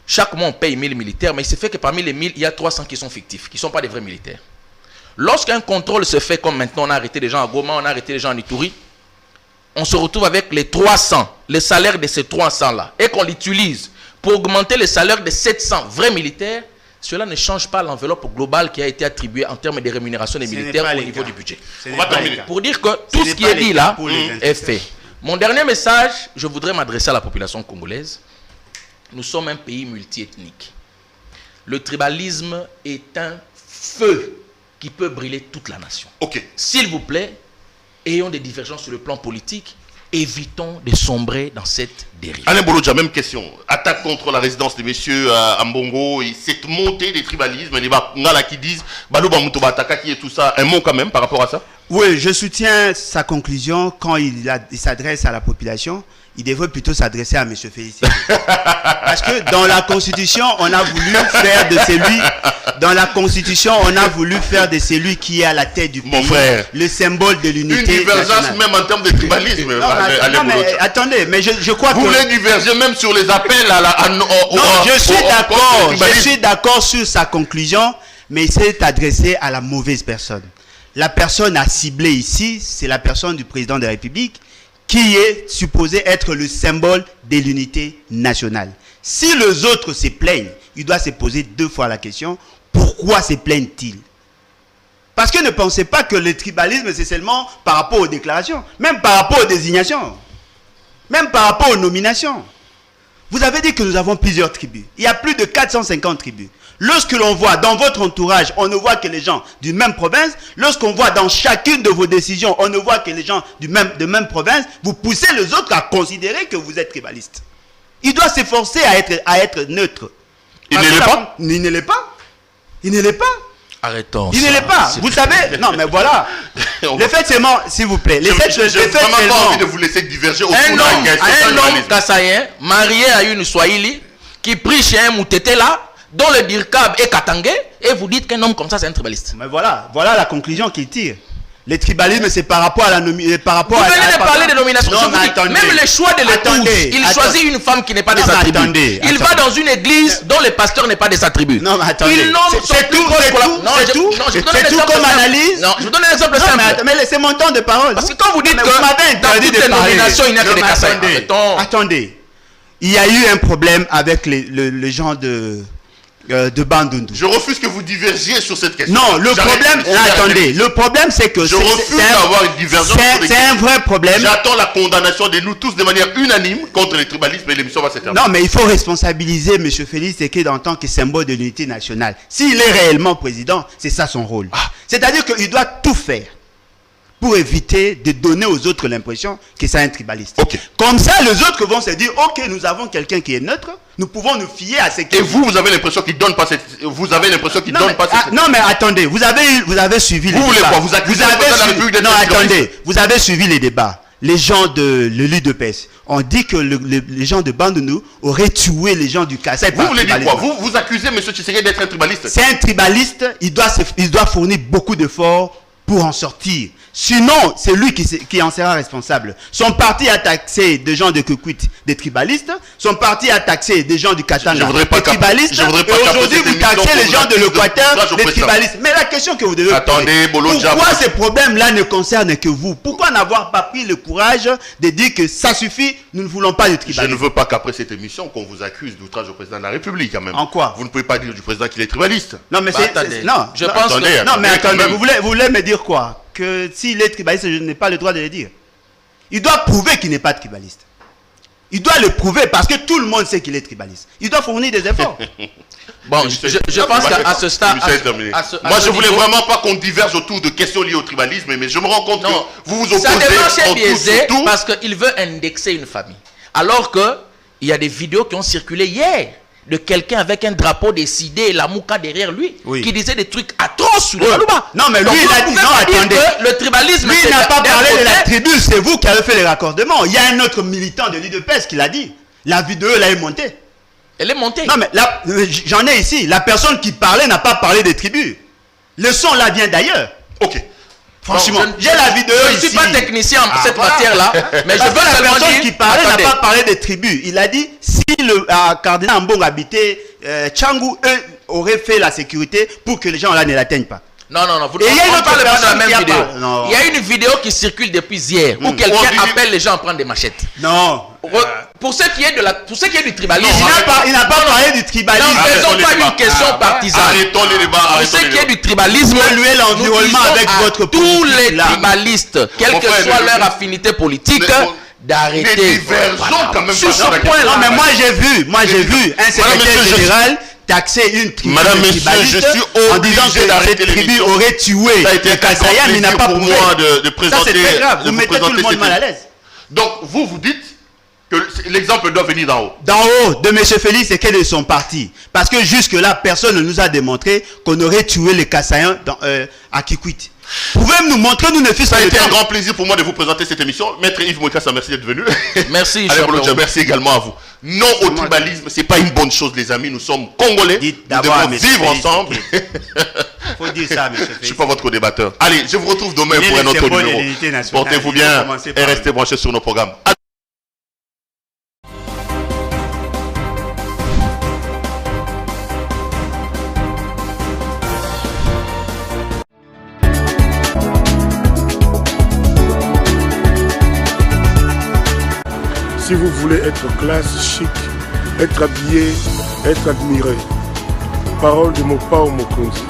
Speaker 4: Chaque mois, on paye 1000 militaires, mais il se fait que parmi les 1000, il y a 300 qui sont fictifs, qui ne sont pas des vrais militaires. Lorsqu'un contrôle se fait, comme maintenant on a arrêté les gens à Goma, on a arrêté les gens en Ituri, on se retrouve avec les 300, le salaire de ces 300-là, et qu'on l'utilise pour augmenter le salaire de 700 vrais militaires, cela ne change pas l'enveloppe globale qui a été attribuée en termes de rémunération des militaires au niveau du budget.
Speaker 2: On va terminer.
Speaker 4: Pour dire que tout ce qui est dit là est fait. Mon dernier message, je voudrais m'adresser à la population congolaise. Nous sommes un pays multiethnique. Le tribalisme est un feu qui peut brûler toute la nation.
Speaker 2: Ok.
Speaker 4: S'il vous plaît, ayons des divergences sur le plan politique, évitons de sombrer dans cette dérive.
Speaker 2: Alain Bolodja, même question. Attaque contre la résidence de messieurs Ambongo et cette montée des tribalismes, les Ngala qui disent Balouba Moutoba Takaki et tout ça, un mot quand même par rapport à ça?
Speaker 3: Oui, je soutiens sa conclusion quand il s'adresse à la population. Il devrait plutôt s'adresser à M. Félix. Parce que dans la Constitution, on a voulu faire de celui... Dans la Constitution, on a voulu faire de celui qui est à la tête du pays,
Speaker 2: mon frère,
Speaker 3: le symbole de l'unité.
Speaker 2: Une divergence
Speaker 3: nationale.
Speaker 2: même en termes de tribalisme.
Speaker 3: Non, mais attendez, mais je crois
Speaker 2: vous
Speaker 3: que...
Speaker 2: Vous voulez diverger même sur les appels à la...
Speaker 3: Non, je suis d'accord sur sa conclusion, mais il s'est adressé à la mauvaise personne. La personne à cibler ici, c'est la personne du président de la République, qui est supposé être le symbole de l'unité nationale. Si les autres se plaignent, il doit se poser 2 fois la question, pourquoi se plaignent-ils? Parce que ne pensez pas que le tribalisme, c'est seulement par rapport aux déclarations, même par rapport aux désignations, même par rapport aux nominations. Vous avez dit que nous avons plusieurs tribus. Il y a plus de 450 tribus. Lorsque l'on voit dans votre entourage, on ne voit que les gens d'une même province. Lorsqu'on voit dans chacune de vos décisions, on ne voit que les gens de même province. Vous poussez les autres à considérer que vous êtes tribaliste. Il doit s'efforcer à être neutre.
Speaker 2: Il ne l'est pas.
Speaker 3: Il ne l'est pas. Il ne l'est pas.
Speaker 4: Arrêtons.
Speaker 3: Il ne l'est pas. Vous savez, non mais voilà. Le fait seulement, s'il vous plaît.
Speaker 2: J'ai vraiment pas envie de vous laisser diverger au cours de la question.
Speaker 4: Un homme kassaïen, marié à une Swahili, qui prie chez un Moutete là, dont le dirkab est katangé, et vous dites qu'un homme comme ça c'est un tribaliste.
Speaker 3: Mais voilà la conclusion qu'il tire. Le tribalisme, c'est par rapport à la nomination. Vous
Speaker 4: venez de parler de nomination. Non, mais attendez. Même le choix de l'épouse, il choisit une femme qui n'est pas de sa tribu. Il va dans une église dont le pasteur n'est pas de sa tribu.
Speaker 3: Non, mais attendez.
Speaker 4: C'est
Speaker 3: tout comme analyse.
Speaker 4: Non, je vous donne un exemple simple.
Speaker 3: Mais laissez mon temps de parole.
Speaker 4: Parce que quand vous dites que dans toutes les nominations, il n'y a que des Kassaïens.
Speaker 3: Attendez. Il y a eu un problème avec les gens de Bandundu.
Speaker 2: Je refuse que vous divergiez sur cette question.
Speaker 3: Non, le problème c'est que
Speaker 2: je refuse d'avoir une divergence.
Speaker 3: C'est un vrai problème.
Speaker 2: J'attends la condamnation de nous tous de manière unanime contre le tribalisme et l'émission va se terminer.
Speaker 3: Non, mais il faut responsabiliser M. Félix Tshisekedi en tant que symbole de l'unité nationale. S'il est réellement président, c'est ça son rôle. C'est-à-dire qu'il doit tout faire pour éviter de donner aux autres l'impression que c'est un tribaliste.
Speaker 2: Okay.
Speaker 3: Comme ça, les autres vont se dire, ok, nous avons quelqu'un qui est neutre, nous pouvons nous fier à ce qu'il...
Speaker 2: Et vous avez l'impression qu'il donne pas cette... Vous avez l'impression qu'il donne pas cette...
Speaker 3: Non, mais attendez, vous avez suivi les débats.
Speaker 2: Vous voulez quoi? Vous accusez la République d'être...
Speaker 3: Non, attendez, vous avez suivi les débats. Les gens de l'UDPS ont dit que les gens de Bandundu auraient tué les gens du Kassai.
Speaker 2: Vous voulez dire quoi? Vous accusez M. Tshisekedi d'être un tribaliste?
Speaker 3: C'est un tribaliste, il doit fournir beaucoup d'efforts pour en sortir. Sinon, c'est lui qui en sera responsable. Son parti a taxé des gens de Kukwit, des tribalistes. Son parti a taxé des gens du Katanga, des tribalistes. Et aujourd'hui, vous taxez les gens de l'Équateur, des tribalistes. Mais la question que vous devez poser, pourquoi ces problèmes-là ne concernent que vous? Pourquoi n'avoir pas pris le courage de dire que ça suffit, nous ne voulons pas de tribalistes?
Speaker 2: Je ne veux pas qu'après cette émission, qu'on vous accuse d'outrage au président de la République, quand même.
Speaker 3: En quoi?
Speaker 2: Vous ne pouvez pas dire du président qu'il est tribaliste.
Speaker 3: Non, mais
Speaker 4: non, je pense que...
Speaker 3: Non, mais attendez, vous voulez me dire quoi? Que s'il est tribaliste, je n'ai pas le droit de le dire. Il doit prouver qu'il n'est pas tribaliste. Il doit le prouver parce que tout le monde sait qu'il est tribaliste. Il doit fournir des efforts.
Speaker 4: Bon, je pense qu'à ce stade...
Speaker 2: Moi, je voulais vraiment pas qu'on diverge autour de questions liées au tribalisme, mais je me rends compte que vous vous opposez
Speaker 4: sa démarche est
Speaker 2: en
Speaker 4: biaisée
Speaker 2: tout.
Speaker 4: parce qu'il veut indexer une famille. Alors que il y a des vidéos qui ont circulé hier de quelqu'un avec un drapeau décidé et la mouka derrière lui, qui disait des trucs atroces sur le Balouba.
Speaker 3: Non, mais lui, il a dit, non, attendez.
Speaker 4: Le tribalisme,
Speaker 3: lui, il n'a pas parlé de la tribu, c'est vous qui avez fait les raccordements. Il y a un autre militant de l'UDPS qui l'a dit. La vidéo, elle est montée.
Speaker 4: Elle est montée.
Speaker 3: Non, mais là, j'en ai ici. La personne qui parlait n'a pas parlé des tribus. Le son là vient d'ailleurs.
Speaker 2: Ok.
Speaker 3: Franchement, j'ai la vidéo ici.
Speaker 4: Je ne suis pas technicien en cette matière-là, mais je veux
Speaker 3: la
Speaker 4: seulement
Speaker 3: personne
Speaker 4: dire...
Speaker 3: qui parlait n'a pas parlé des tribus. Il a dit, si le cardinal Ambong habitait Tchangou, eux auraient fait la sécurité pour que les gens là ne l'atteignent pas.
Speaker 4: Non, vous
Speaker 3: Et il y a une autre
Speaker 4: parle pas de la
Speaker 3: personne
Speaker 4: même
Speaker 3: qui a
Speaker 4: vidéo.
Speaker 3: Non.
Speaker 4: Il y a une vidéo qui circule depuis hier où quelqu'un appelle les gens à prendre des machettes.
Speaker 3: Non.
Speaker 4: Pour ce qui est du tribalisme,
Speaker 3: Il n'a pas parlé du tribalisme.
Speaker 4: ne faisons pas une question partisane.
Speaker 2: Arrêtons les débats.
Speaker 4: Pour ce qui est du tribalisme,
Speaker 3: Évaluez l'environnement avec votre
Speaker 4: tous les
Speaker 3: politique, là.
Speaker 4: tribalistes, quelle que soit leur affinité politique, d'arrêter.
Speaker 2: Les divergeons quand même
Speaker 4: sur
Speaker 2: pas
Speaker 4: ce
Speaker 2: sur la
Speaker 4: point-là.
Speaker 3: Non, mais moi j'ai vu un secrétaire général taxer une tribu tribaliste en disant que cette tribu aurait tué les Kassayas, mais il n'a pas
Speaker 2: pour
Speaker 3: prouvé.
Speaker 2: moi de
Speaker 3: Ça
Speaker 2: présenter.
Speaker 3: c'est très grave, vous mettez tout le monde mal à l'aise.
Speaker 2: Donc vous dites que l'exemple doit venir d'en haut.
Speaker 3: D'en haut, de M. Félix et quel est son parti. Parce que jusque-là, personne ne nous a démontré qu'on aurait tué les Kassayans à Kikwit. Pouvez-vous nous montrer, nous ne fils
Speaker 2: Ça a été un grand plaisir pour moi de vous présenter cette émission. Maître Yves Moukassa, merci d'être venu.
Speaker 4: Merci,
Speaker 2: Allez, merci également à vous. Non au tribalisme, c'est pas une bonne chose, les amis. Nous sommes Congolais. Nous devons vivre ensemble.
Speaker 3: Faut dire ça, M. Félix.
Speaker 2: Je ne suis pas votre co-débatteur. Allez, je vous retrouve demain pour un autre numéro. Portez-vous bien et restez branchés sur nos programmes.
Speaker 1: Si vous voulez être classe, chic, être habillé, être admiré. Parole de Mopao Mokonzi.